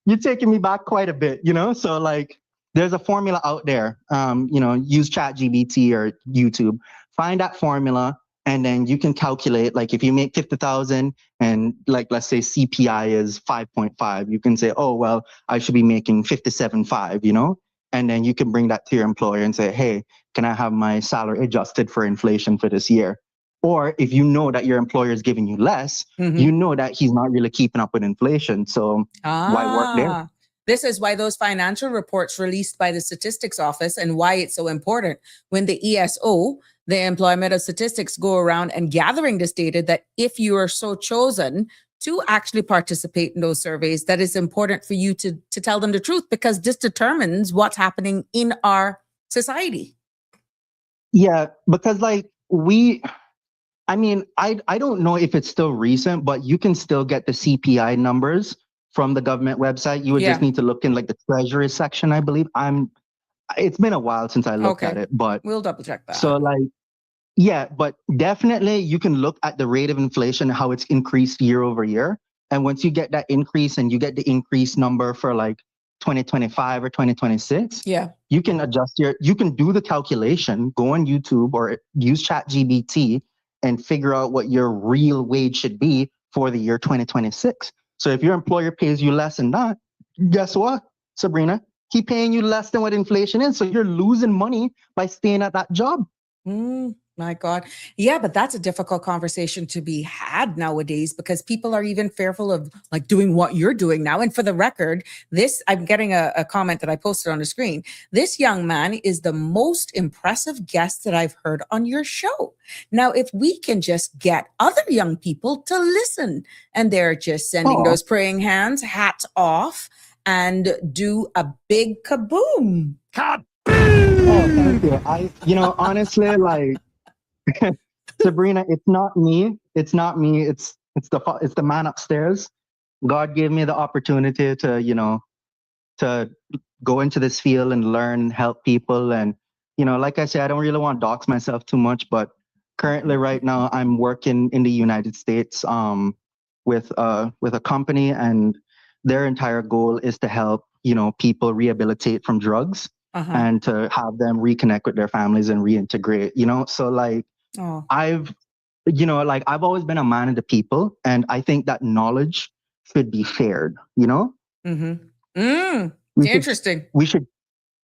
you're taking me back quite a bit, So like there's a formula out there. Use ChatGPT or YouTube. Find that formula, and then you can calculate, like if you make 50,000 and like, let's say CPI is 5.5, you can say, oh, well, I should be making 57.5, and then you can bring that to your employer and say, hey, can I have my salary adjusted for inflation for this year? Or if you know that your employer is giving you less, you know that he's not really keeping up with inflation. So why work there? This is why those financial reports released by the Statistics Office and why it's so important when the ESO, the Employment of Statistics, go around and gathering this data, that if you are so chosen to actually participate in those surveys, that it's important for you to tell them the truth, because this determines what's happening in our society. Yeah, because like I don't know if it's still recent, but you can still get the CPI numbers from the government website. You would just need to look in like the treasury section, I believe. It's been a while since I looked at it, but we'll double check that. So like, yeah, but definitely you can look at the rate of inflation, how it's increased year over year. And once you get that increase and you get the increase number for like 2025 or 2026, you can you can do the calculation, go on YouTube or use ChatGPT and figure out what your real wage should be for the year 2026. So if your employer pays you less than that, guess what, Sabrina? He's paying you less than what inflation is. So you're losing money by staying at that job. My God. Yeah, but that's a difficult conversation to be had nowadays, because people are even fearful of like doing what you're doing now. And for the record, I'm getting a comment that I posted on the screen. This young man is the most impressive guest that I've heard on your show. Now, if we can just get other young people to listen, and they're just sending those praying hands, hats off, and do a big kaboom. Kaboom! Oh, thank you. Honestly, like, Sabrina, it's not me. It's the man upstairs. God gave me the opportunity to, to go into this field and learn, help people. And, like I said, I don't really want to dox myself too much, but currently right now I'm working in the United States with a company, and their entire goal is to help, people rehabilitate from drugs Uh-huh. and to have them reconnect with their families and reintegrate, So like Oh. I've I've always been a man of the people, and I think that knowledge should be shared, Mm-hmm. We should Interesting. we should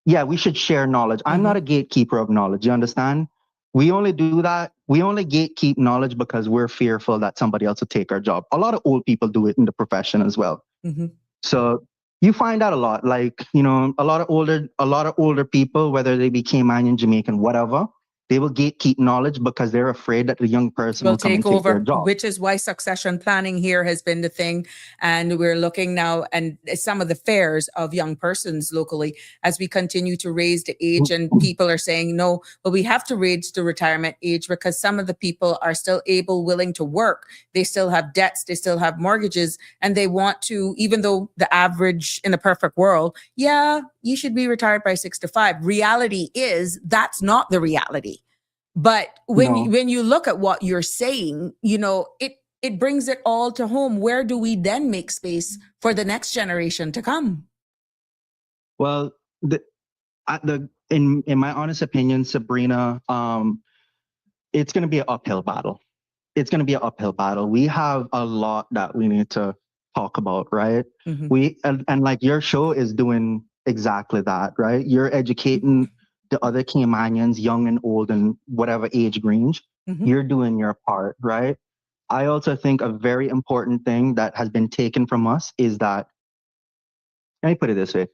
yeah, we should share knowledge. I'm not a gatekeeper of knowledge, you understand? We only do that. We only gatekeep knowledge because we're fearful that somebody else will take our job. A lot of old people do it in the profession as well. Mm-hmm. So you find out a lot, like, a lot of older people, whether they be Caymanian, Jamaican, whatever, they will gatekeep knowledge because they're afraid that the young person Will will come take and take their over, job. which is why succession planning here has been the thing. And we're looking now and some of the fares of young persons locally as we continue to raise the age, and people are saying, no, but we have to raise the retirement age because some of the people are still able, willing to work. They still have debts, they still have mortgages, and they want to, even though the average in a perfect world, yeah, you should be retired by 65. Reality is that's not the reality. But when you look at what you're saying, it brings it all to home. Where do we then make space for the next generation to come? Well, in my honest opinion, Sabrina, it's going to be an uphill battle. It's going to be an uphill battle. We have a lot that we need to talk about, right? Mm-hmm. And like your show is doing exactly that, right? You're educating the other Caymanians, young and old and whatever age range. Mm-hmm. You're doing your part, right? I also think a very important thing that has been taken from us is that, let me put it this way.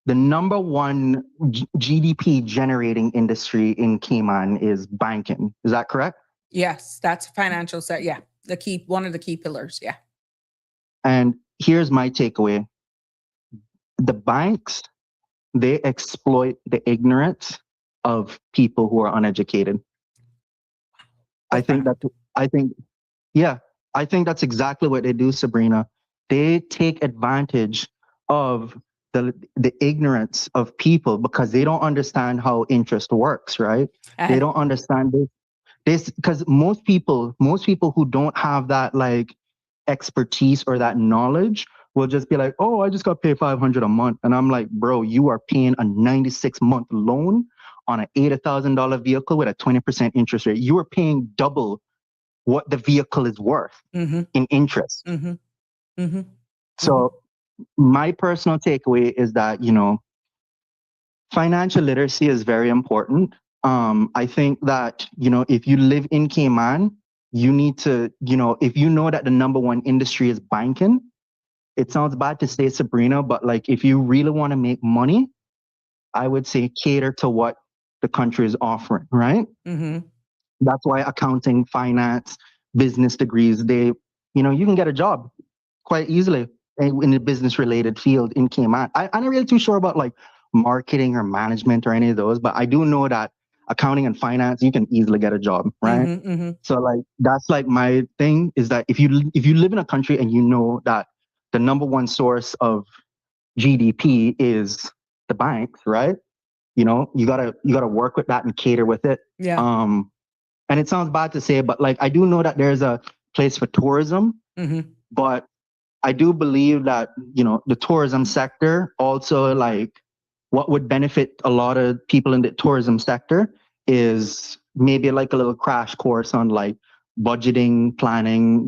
The number one GDP generating industry in Cayman is banking. Is that correct? Yes, that's financial set. Yeah. One of the key pillars. Yeah. And here's my takeaway. The banks, they exploit the ignorance of people who are uneducated. I think that's exactly what they do, Sabrina. They take advantage of the ignorance of people because they don't understand how interest works, right? They don't understand this because most people who don't have that like expertise or that knowledge will just be like, oh, I just got paid $500 a month. And I'm like, bro, you are paying a 96-month loan on an $80,000 vehicle with a 20% interest rate. You are paying double what the vehicle is worth in interest. Mm-hmm. Mm-hmm. So my personal takeaway is that, financial literacy is very important. I think that, if you live in Cayman, you need to, if you know that the number one industry is banking, it sounds bad to say, Sabrina, but like if you really want to make money, I would say cater to what the country is offering, right? Mm-hmm. That's why accounting, finance, business degrees, you can get a job quite easily in a business related field in Cayman. I'm not really too sure about like marketing or management or any of those, but I do know that accounting and finance, you can easily get a job, right? Mm-hmm. So like, that's like my thing is that if you live in a country and you know that the number one source of GDP is the banks, right? You gotta work with that and cater with it. Yeah. And it sounds bad to say, but like, I do know that there's a place for tourism, but I do believe that, the tourism sector also, like, what would benefit a lot of people in the tourism sector is maybe like a little crash course on like budgeting, planning,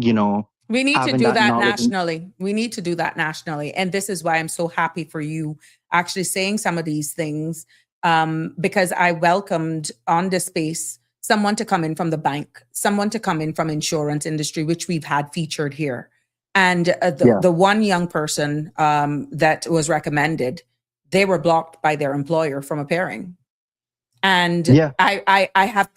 we need to having do that knowledge. nationally. We need to do that nationally. And this is why I'm so happy for you actually saying some of these things, because I welcomed on this space someone to come in from the bank, someone to come in from insurance industry, which we've had featured here. And the one young person that was recommended, they were blocked by their employer from appearing. And I have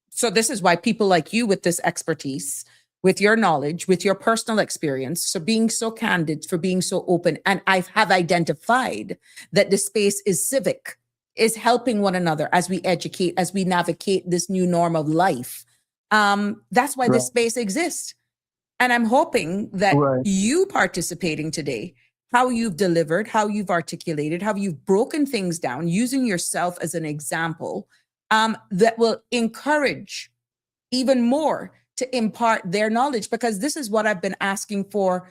so this is why people like you with this expertise, with your knowledge, with your personal experience, so being so candid, for being so open, and I have identified that the space is civic, is helping one another as we educate, as we navigate this new norm of life. That's why this space exists. And I'm hoping that you participating today, how you've delivered, how you've articulated, how you've broken things down, using yourself as an example, that will encourage even more to impart their knowledge, because this is what I've been asking for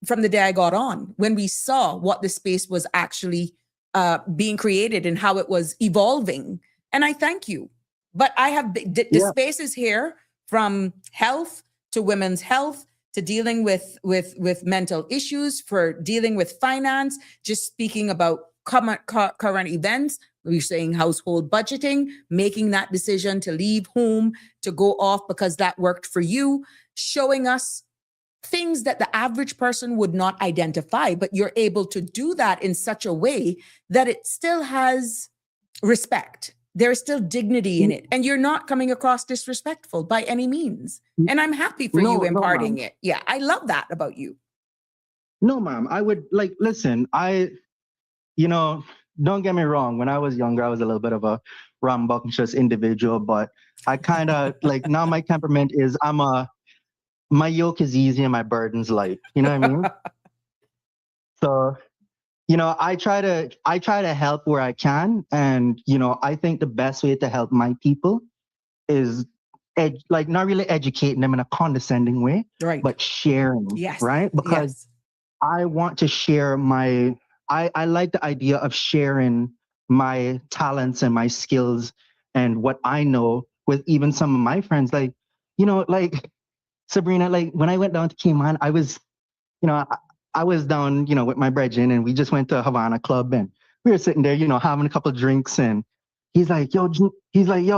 from the day I got on, when we saw what the space was actually being created and how it was evolving. And I thank you. But I have the space is here, from health to women's health, to dealing with mental issues, for dealing with finance, just speaking about current events. We're saying household budgeting, making that decision to leave home, to go off because that worked for you, showing us things that the average person would not identify, but you're able to do that in such a way that it still has respect. There's still dignity in it, and you're not coming across disrespectful by any means. And I'm happy for you imparting it. Yeah, I love that about you. No, ma'am. I would listen, don't get me wrong. When I was younger, I was a little bit of a rambunctious individual, but I kind of now my temperament is my yoke is easy and my burden's light. You know what I mean? So, I try to help where I can. And, I think the best way to help my people is not really educating them in a condescending way, right, but sharing, yes, right? Because I want to share I like the idea of sharing my talents and my skills and what I know with even some of my friends. Sabrina, when I went down to Cayman, I was, I was down, with my brethren, and we just went to Havana Club, and we were sitting there, having a couple of drinks, and he's like, yo,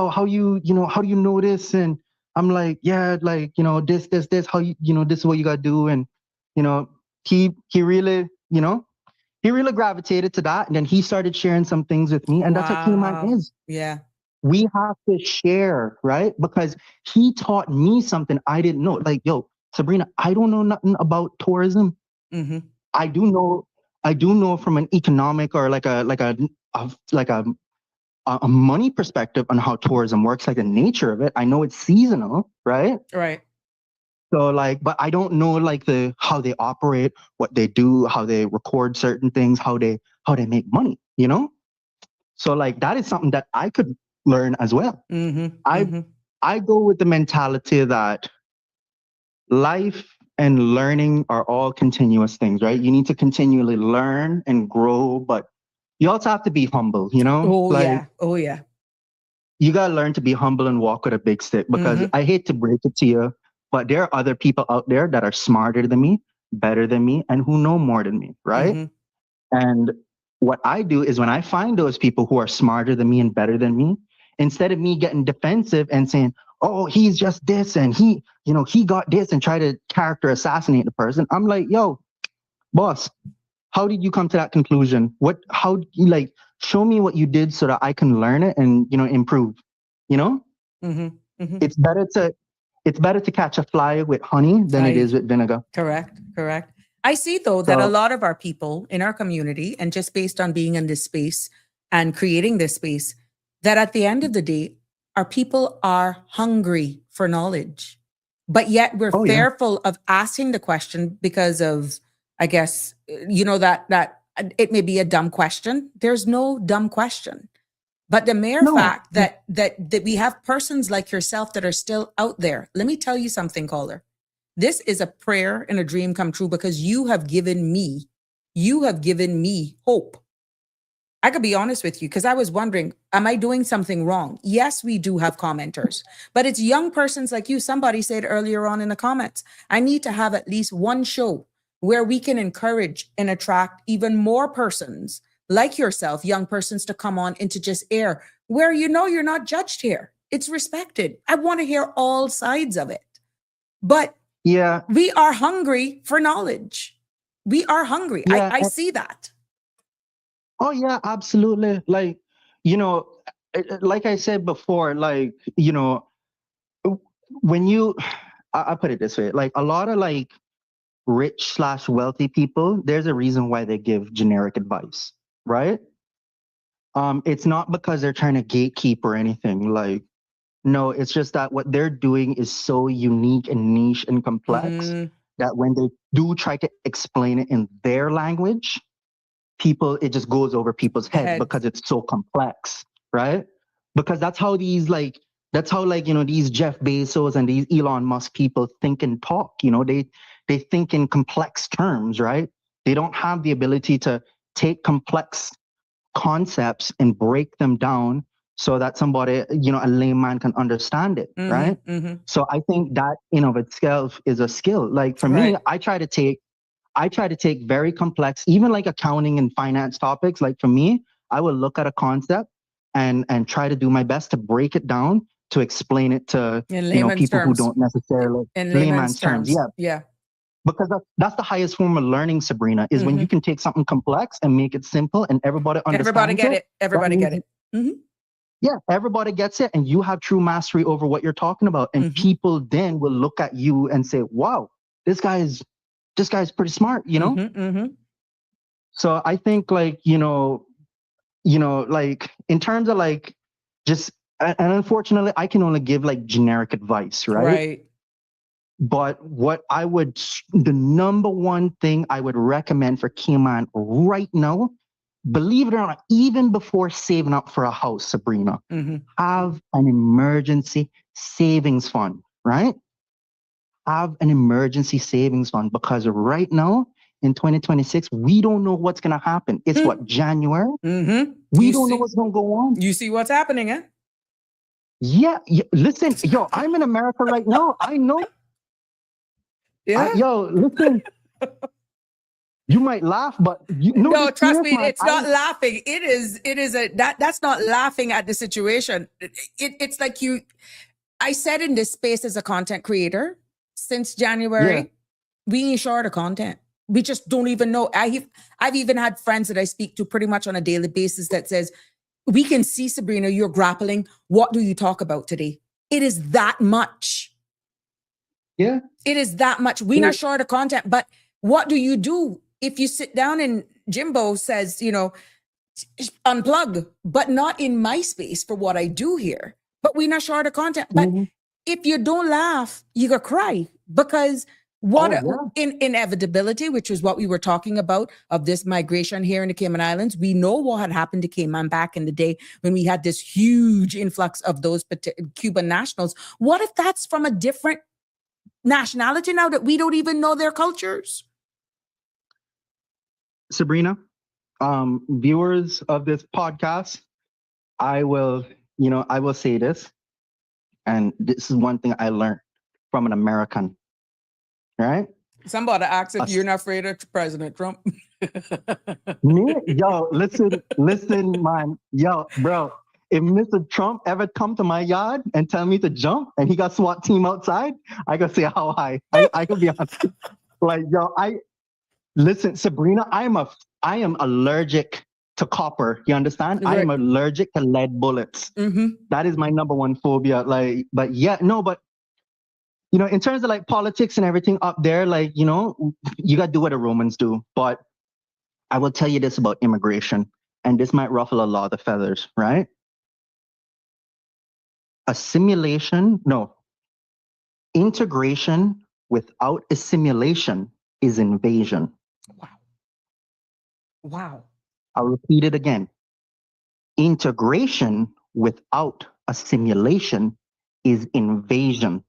how do you know this? And I'm like, yeah, this, how this is what you gotta do. And, he really, he really gravitated to that. And then he started sharing some things with me. And that's what Cayman is. Yeah. We have to share, right? Because he taught me something I didn't know. Yo, Sabrina, I don't know nothing about tourism. Mm-hmm. I do know from an economic or a money perspective on how tourism works, like the nature of it. I know it's seasonal, right? Right. So but I don't know how they operate, what they do, how they record certain things, how they make money, So that is something that I could learn as well. Mm-hmm. I go with the mentality that life and learning are all continuous things, right? You need to continually learn and grow, but you also have to be humble, Oh yeah. You gotta learn to be humble and walk with a big stick, because I hate to break it to you, but there are other people out there that are smarter than me, better than me, and who know more than me, right? Mm-hmm. And what I do is, when I find those people who are smarter than me and better than me, instead of me getting defensive and saying, oh, he's just this and he got this, and try to character assassinate the person, I'm like, yo, boss, how did you come to that conclusion? How show me what you did so that I can learn it and, improve, Mm-hmm. Mm-hmm. It's better to catch a fly with honey than it is with vinegar. Correct. I see, though, that a lot of our people in our community, and just based on being in this space and creating this space, that at the end of the day, our people are hungry for knowledge, but yet we're fearful of asking the question because of, I guess, that it may be a dumb question. There's no dumb question. But the mere fact that we have persons like yourself that are still out there. Let me tell you something, caller. This is a prayer and a dream come true, because you have given me hope. I could be honest with you, because I was wondering, am I doing something wrong? Yes, we do have commenters, but it's young persons like you. Somebody said earlier on in the comments, I need to have at least one show where we can encourage and attract even more persons like yourself, young persons, to come on and to just air where you're not judged here. It's respected. I want to hear all sides of it. But yeah, we are hungry for knowledge. We are hungry. Yeah, I see that. Oh yeah, absolutely. Like I said before, when I put it this way, a lot of rich/wealthy people, there's a reason why they give generic advice, right? It's not because they're trying to gatekeep or anything. No, it's just that what they're doing is so unique and niche and complex that when they do try to explain it in their language, it just goes over people's head because it's so complex, right? Because that's how these That's how, like, these Jeff Bezos and these Elon Musk people think and talk. They think in complex terms, right? They don't have the ability to take complex concepts and break them down so that somebody, a layman can understand it, right? So I think that in of itself is a skill. Like for me, Right. I try to take very complex, even like accounting and finance topics. Like for me, I will look at a concept and try to do my best to break it down to explain it to In layman's people who terms. don't necessarily In layman's terms. Yeah, Yeah. because that's the highest form of learning, Sabrina, is when you can take something complex and make it simple and everybody understands Everybody get it. Everybody means- get it. Mhm. Yeah, everybody gets it, and you have true mastery over what you're talking about, and people then will look at you and say, "Wow, this guy's pretty smart," So I think, like, like in terms of like just, and unfortunately, I can only give like generic advice, right? Right. But the number one thing I would recommend for Cayman right now, believe it or not, even before saving up for a house, Sabrina, have an emergency savings fund, right? Have an emergency savings fund, because right now in 2026, we don't know what's going to happen. It's what, January? We don't know what's going to go on. You see what's happening, eh? Yeah. Listen, yo, I'm in America right now. I know. Yeah. Listen. You might laugh, but no, trust me, man, it's not laughing. It is that's not laughing at the situation. It's like I said in this space as a content creator since January, we ain't short of content. We just don't even know. I've even had friends that I speak to pretty much on a daily basis that says, we can see, Sabrina, you're grappling. What do you talk about today? It is that much. Yeah. It is that much. We're not short of content, but what do you do if you sit down and Jimbo says, unplug, but not in my space for what I do here? But we're not short of content. But if you don't laugh, you gonna cry, because inevitability, which is what we were talking about of this migration here in the Cayman Islands. We know what had happened to Cayman back in the day when we had this huge influx of those Cuban nationals. What if that's from a different nationality now that we don't even know their cultures? Sabrina, viewers of this podcast, I will say this, and this is one thing I learned from an American, right? Somebody asks if you're not afraid of President Trump. Me? Yo, listen, man. Yo, bro, if Mr. Trump ever come to my yard and tell me to jump and he got SWAT team outside, I could say how high. I could be honest. Like, yo, listen, Sabrina, I am allergic to copper. You understand? Right. I am allergic to lead bullets. That is my number one phobia. Like, but yeah, no, but in terms of like politics and everything up there, like, you got to do what the Romans do. But I will tell you this about immigration, and this might ruffle a lot of feathers, right? Integration without assimilation is invasion. Wow. I'll repeat it again. Integration without assimilation is invasion.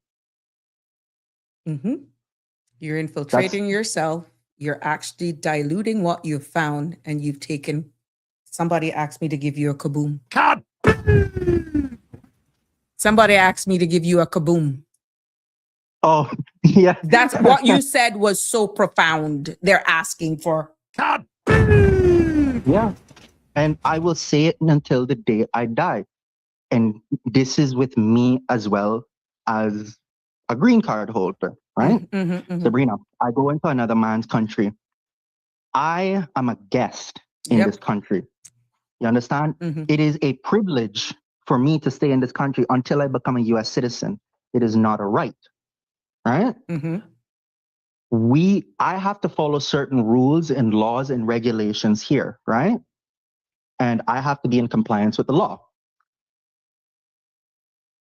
You're infiltrating yourself. You're actually diluting what you've found, and you've taken. Somebody asked me to give you a kaboom. Somebody asked me to give you a kaboom. Oh, yeah. That's what you said was so profound. They're asking for. Yeah. And I will say it until the day I die. And this is with me as well as a green card holder, right? Sabrina, I go into another man's country. I am a guest in this country. You understand? It is a privilege for me to stay in this country until I become a US citizen. It is not a right, right? I have to follow certain rules and laws and regulations here, right? And I have to be in compliance with the law.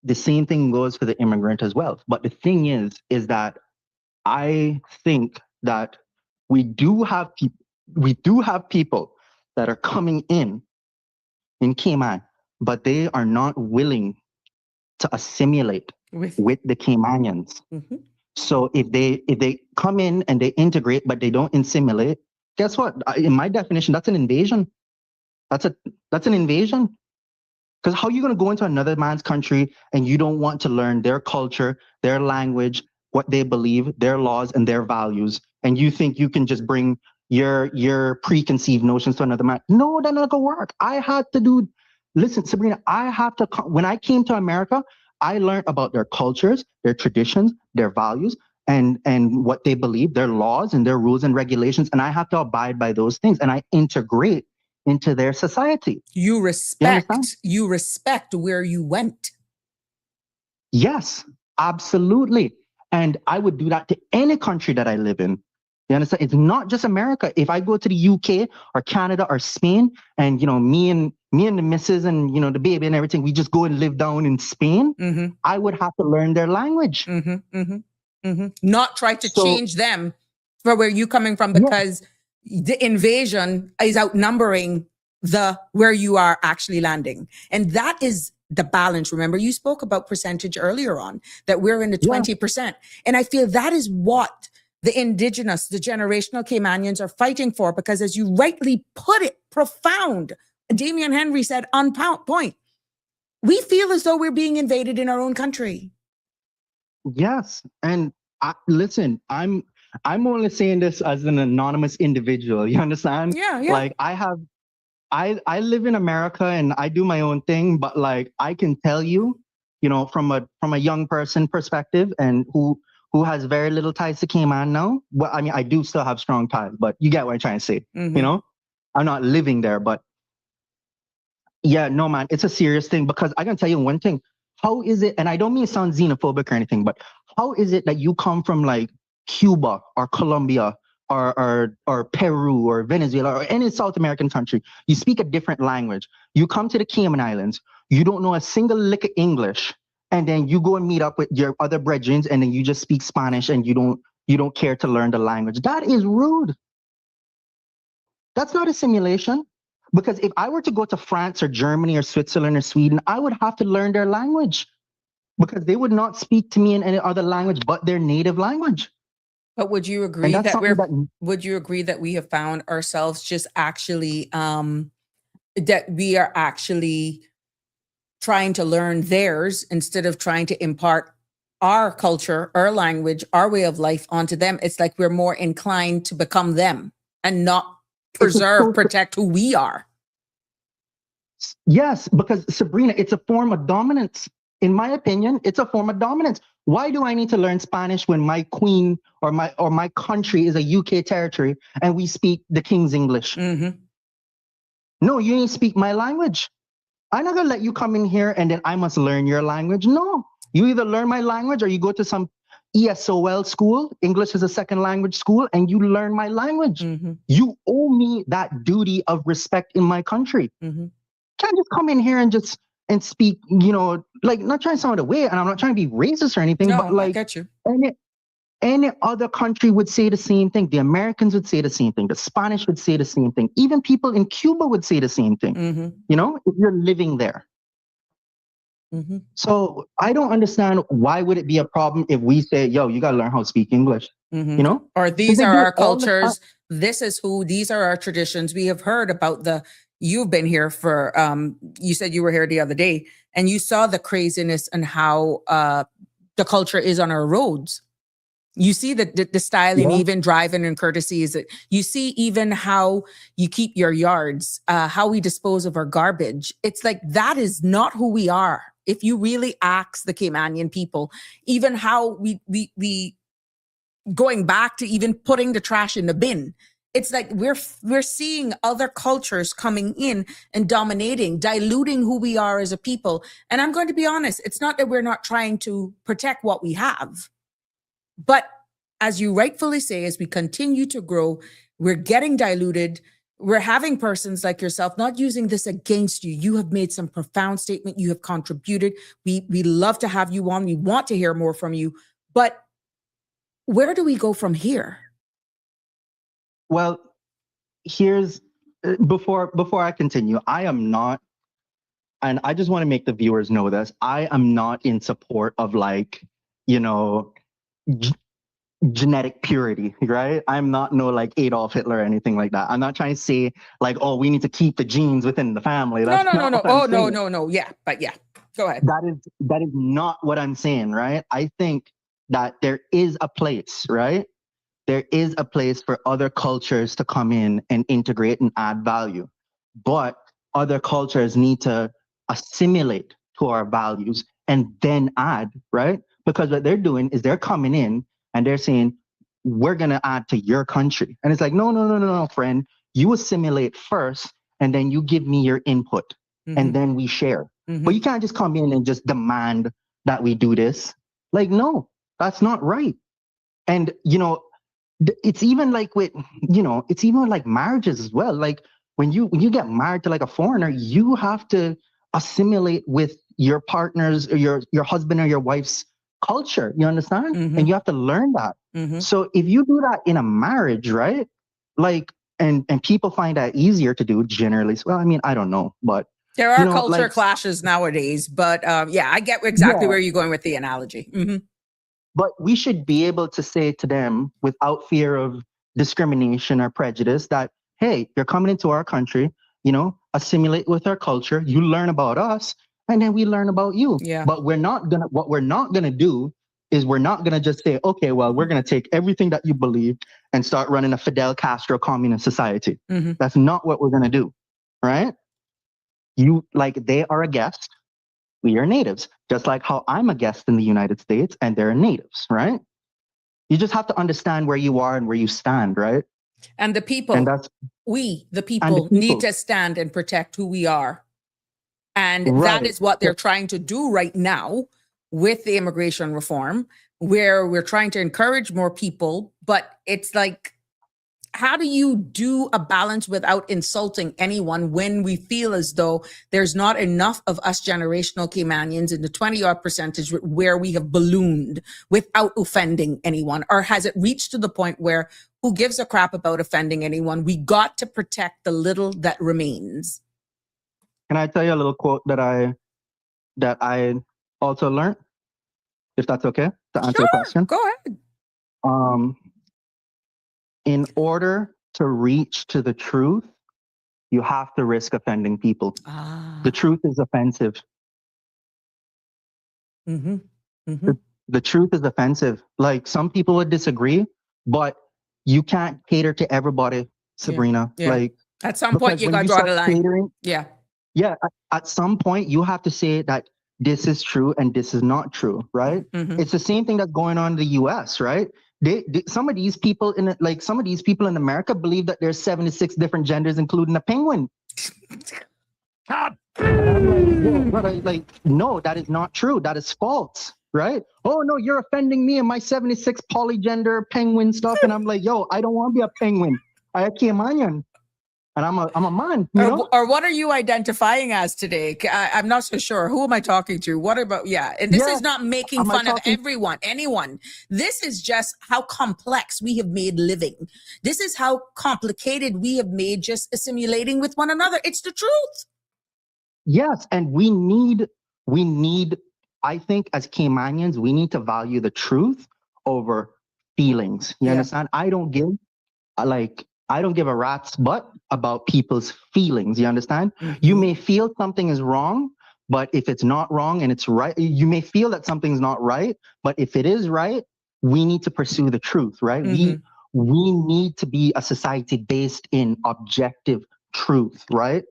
The same thing goes for the immigrant as well. But the thing is that I think that we do have people that are coming in Cayman, but they are not willing to assimilate With with the Caymanians. Mhm. So if they come in and they integrate, but they don't assimilate, guess what? In my definition, that's an invasion. That's an invasion. Because how are you going to go into another man's country and you don't want to learn their culture, their language, what they believe, their laws, and their values, and you think you can just bring your preconceived notions to another man? No, that's not gonna work. I had to do. Listen, Sabrina, I have to. When I came to America, I learned about their cultures, their traditions, their values, and what they believe, their laws and their rules and regulations, and I have to abide by those things, and I integrate into their society. You understand? respect where you went. Yes, absolutely. And I would do that to any country that I live in. You understand? It's not just America. If I go to the UK or Canada or Spain, and me and the missus and the baby and everything, we just go and live down in Spain, Mm-hmm. I would have to learn their language. Mm-hmm. Mm-hmm. Mm-hmm. Not try to So- change them for where you coming from, Yeah. because the invasion is outnumbering the where you are actually landing. And that is the balance. Remember, you spoke about percentage earlier on, that we're in the Yeah. 20%. And I feel that is what the indigenous, the generational Caymanians are fighting for, because as you rightly put it, profound. Damian Henry said on point. We feel as though we're being invaded in our own country. Yes, and listen, I'm only saying this as an anonymous individual. You understand? Yeah, yeah. Like I live in America and I do my own thing, but like I can tell you, from a young person perspective, and who has very little ties to Cayman now. Well, I mean, I do still have strong ties, but you get what I'm trying to say. Mhm. I'm not living there, but yeah, no, man, it's a serious thing, because I can tell you one thing. How is it, and I don't mean to sound xenophobic or anything, but how is it that you come from like Cuba or Colombia or Peru or Venezuela or any South American country? You speak a different language. You come to the Cayman Islands, you don't know a single lick of English, and then you go and meet up with your other brethren, and then you just speak Spanish, and you don't care to learn the language. That is rude. That's not a simulation. Because if I were to go to France or Germany or Switzerland or Sweden, I would have to learn their language, because they would not speak to me in any other language but their native language. But would you agree And that's that something that would you agree that we have found ourselves just actually that we are actually trying to learn theirs instead of trying to impart our culture, our language, our way of life onto them? It's like we're more inclined to become them and not protect who we are. Yes, because Sabrina, it's a form of dominance. In my opinion, it's a form of dominance. Why do I need to learn Spanish when my queen or my country is a UK territory and we speak the King's English? Mm-hmm. No, you need to speak my language. I'm not gonna let you come in here and then I must learn your language. No, you either learn my language or you go to some ESOL school, English as a second language school, and you learn my language. Mm-hmm. You owe me that duty of respect in my country. Mm-hmm. Can't just come in here and speak, like, not trying to sound away, and I'm not trying to be racist or anything, No, but I like get you. any other country would say the same thing. The Americans would say the same thing. The Spanish would say the same thing. Even people in Cuba would say the same thing. Mm-hmm. If you're living there. Mm-hmm. So I don't understand, why would it be a problem if we say, yo, you got to learn how to speak English, Mm-hmm. Or these they are do our it all the cultures. This is who, these are our traditions. We have heard about you've been here for, you said you were here the other day and you saw the craziness and how the culture is on our roads. You see the styling, Yeah. even driving and courtesies. You see even how you keep your yards, how we dispose of our garbage. It's like, that is not who we are. If you really ask the Caymanian people, even how we going back to even putting the trash in the bin. It's like we're seeing other cultures coming in and dominating, diluting who we are as a people. And I'm going to be honest, it's not that we're not trying to protect what we have. But as you rightfully say, as we continue to grow, we're getting diluted. We're having persons like yourself not using this against you. You have made some profound statement. You have contributed. We love to have you on. We want to hear more from you. But where do we go from here? Well, here's before I continue, I am not and I just want to make the viewers know this. I am not in support of like, you know, genetic purity, right? I'm not no like Adolf Hitler or anything like that. I'm not trying to say like, oh, we need to keep the genes within the family. That's No. not what Oh, I'm no, saying. no. Yeah, but yeah, go ahead. That is not what I'm saying, right? I think that there is a place, right? There is a place for other cultures to come in and integrate and add value. But other cultures need to assimilate to our values and then add, right? Because what they're doing is they're coming in and they're saying, we're going to add to your country. And it's like, no, friend. You assimilate first and then you give me your input and then we share. But you can't just come in and just demand that we do this. Like, no, that's not right. And, you know, it's even like with, you know, it's even like marriages as well. Like when you get married to like a foreigner, you have to assimilate with your partner's or your husband or your wife's culture. You understand? And you have to learn that. So if you do that in a marriage, right? Like, and people find that easier to do generally. Well, I mean, I don't know, but there are you know, culture like, clashes nowadays, but yeah, I get exactly yeah, where you're going with the analogy. but we should be able to say to them without fear of discrimination or prejudice that, hey, you're coming into our country, you know, assimilate with our culture, you learn about us, and then we learn about you. Yeah. But what we're not gonna do is we're not gonna just say, okay, well, we're gonna take everything that you believe and start running a Fidel Castro communist society. That's not what we're gonna do, right? You, like, they are a guest. We are natives, just like how I'm a guest in the United States and they're natives, right? You just have to understand where you are and where you stand, right? And the people, And that's the and people need to stand and protect who we are. And that right. is what they're trying to do right now with the immigration reform, where we're trying to encourage more people. But it's like, how do you do a balance without insulting anyone when we feel as though there's not enough of us generational Caymanians in the 20-odd percentage where we have ballooned without offending anyone? Or has it reached to the point where who gives a crap about offending anyone? We got to protect the little that remains. Can I tell you a little quote that I also learned, if that's okay, to answer the question? Go ahead. In order to reach to the truth, you have to risk offending people. The truth is offensive. The truth is offensive. Like, some people would disagree, but you can't cater to everybody, Sabrina. Yeah. Like, at some point you got to draw the line. Catering, yeah. At some point you have to say that this is true and this is not true, right? It's the same thing that's going on in the US, right? Some of these people in America believe that there's 76 different genders, including a penguin. God. And I'm like, yo, brother, like, no, that is not true. That is false, right? Oh no, you're offending me and my 76 polygender penguin stuff. And I'm like, yo, I don't want to be a penguin. I a Cayman. And I'm a man, you know? Or what are you identifying as today? I'm not so sure. Who am I talking to? What about, and this is not making fun of anyone. This is just how complex we have made living. This is how complicated we have made just assimilating with one another. It's the truth. Yes, and we need, I think as Caymanians, we need to value the truth over feelings. You understand? I don't give a rat's butt about people's feelings. You understand? You may feel something is wrong, but if it's not wrong and it's right, you may feel that something's not right, but if it is right, we need to pursue the truth, right? We need to be a society based in objective truth, right?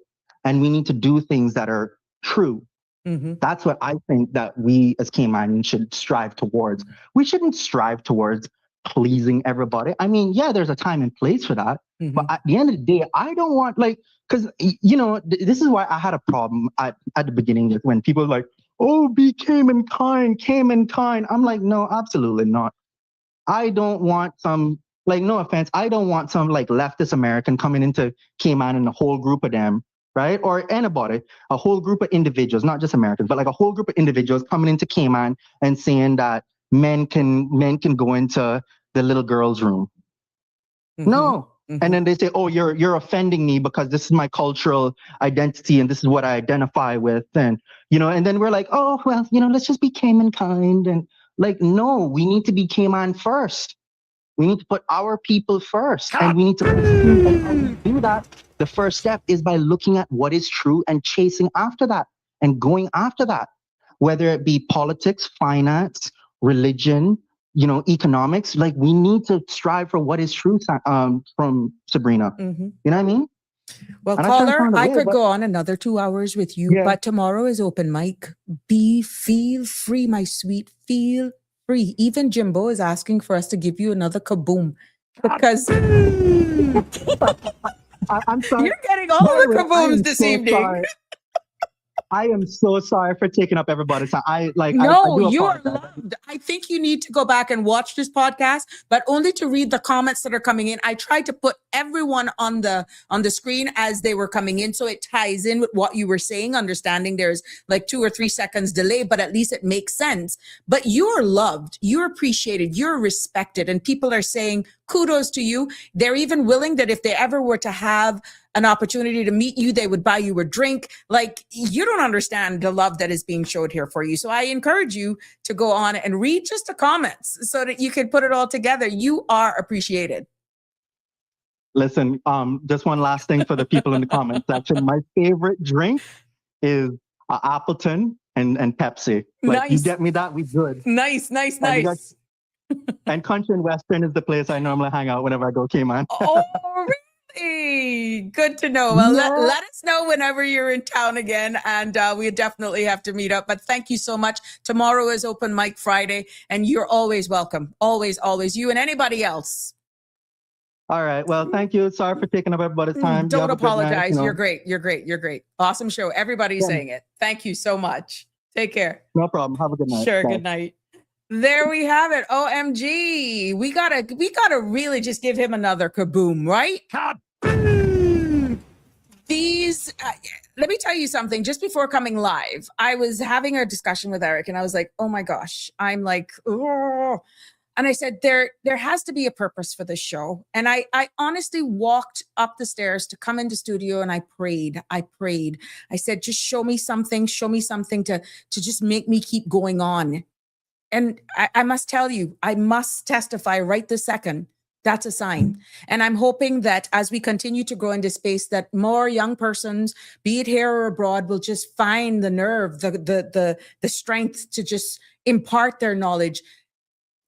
And we need to do things that are true. That's what I think that we as Caymanians should strive towards. We shouldn't strive towards pleasing everybody. I mean, yeah, there's a time and place for that. But at the end of the day, I don't want, like, because, you know, this is why I had a problem at the beginning when people are like, oh, be Cayman kind. I'm like, no, absolutely not. I don't want some, like, no offense, I don't want some, like, leftist American coming into Cayman and a whole group of them, right? Or anybody, a whole group of individuals, not just Americans, but like a whole group of individuals coming into Cayman and saying that men can go into the little girl's room. No, And then they say, oh, you're offending me because this is my cultural identity and this is what I identify with. And, and then we're like, oh, well, let's just be Cayman kind. And like, no, we need to be Cayman first. We need to put our people first. And we need to and how we do that. The first step is by looking at what is true and chasing after that and going after that, whether it be politics, finance, religion, economics. Like, we need to strive for what is true, from Sabrina. You know what I mean? Well, And caller, I could but- go on another 2 hours with you, Yeah. but tomorrow is open mic. Feel free, my sweet, feel free. Even Jimbo is asking for us to give you another kaboom because I'm sorry. you're getting all the By the way, I am kabooms this so evening. sorry. I am so sorry for taking up everybody's time. I No, do you are apologize. loved. I think you need to go back and watch this podcast, but only to read the comments that are coming in. I tried to put everyone on the screen as they were coming in, so it ties in with what you were saying, understanding there's like 2 or 3 seconds delay, but at least it makes sense. But you're loved, you're appreciated, you're respected, and people are saying kudos to you. They're even willing that if they ever were to have an opportunity to meet you, they would buy you a drink. Like, you don't understand the love that is being showed here for you. So I encourage you to go on and read just the comments so that you can put it all together. You are appreciated. Listen, just one last thing for the people in the comment section. My favorite drink is Appleton and Pepsi. Like, you Nice. get me that, we good. Nice. And you got- And Country and Western is the place I normally hang out whenever I go Cayman. Oh, really? Good to know. Well, Yeah. let us know whenever you're in town again, and we definitely have to meet up. But thank you so much. Tomorrow is Open Mic Friday, and you're always welcome. Always, always. You and anybody else. All right. Well, thank you. Sorry for taking up everybody's time. You Don't have a good night, apologize. You're great. You're great. You're great. Awesome show. Everybody's Yeah. saying it. Thank you so much. Take care. No problem. Have a good night. Sure. Bye. Good night. There we have it. OMG. We gotta really just give him another kaboom, right? These, let me tell you something. Just before coming live, I was having a discussion with Eric, and I was like, "Oh my gosh!" I'm like, "Oh," and I said, "There has to be a purpose for this show." And I honestly walked up the stairs to come into studio, and I prayed. I said, "Just show me something to just make me keep going on." And I must tell you, I must testify right this second. That's a sign. And I'm hoping that as we continue to grow in this space, that more young persons, be it here or abroad, will just find the nerve, the strength to just impart their knowledge,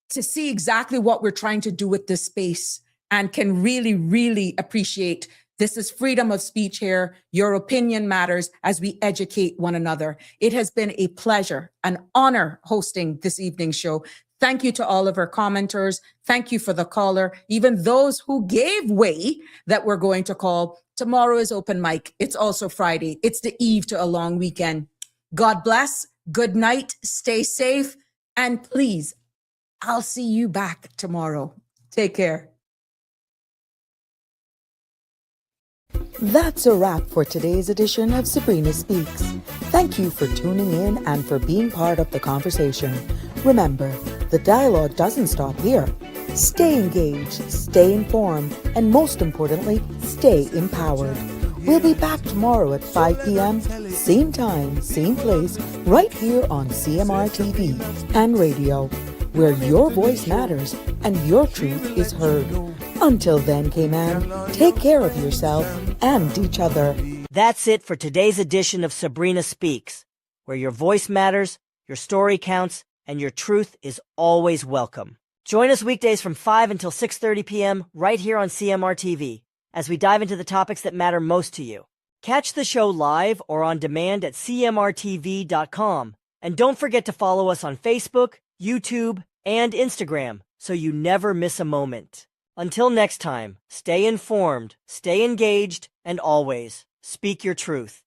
to see exactly what we're trying to do with this space, and can really, really appreciate this is freedom of speech here. Your opinion matters as we educate one another. It has been a pleasure, an honor hosting this evening's show. Thank you to all of our commenters. Thank you for the caller, even those who gave way that we're going to call. Tomorrow is open mic. It's also Friday. It's the eve to a long weekend. God bless. Good night. Stay safe. And please, I'll see you back tomorrow. Take care. That's a wrap for today's edition of Sabrina Speaks. Thank you for tuning in and for being part of the conversation. Remember, the dialogue doesn't stop here. Stay engaged, stay informed, and most importantly, stay empowered. We'll be back tomorrow at 5 p.m., same time, same place, right here on CMR TV and radio, where your voice matters and your truth is heard. Until then, Cayman, take care of yourself and each other. That's it for today's edition of Sabrina Speaks, where your voice matters, your story counts, and your truth is always welcome. Join us weekdays from 5 until 6:30 p.m. right here on CMR TV as we dive into the topics that matter most to you. Catch the show live or on demand at cmrtv.com. And don't forget to follow us on Facebook, YouTube, and Instagram so you never miss a moment. Until next time, stay informed, stay engaged, and always speak your truth.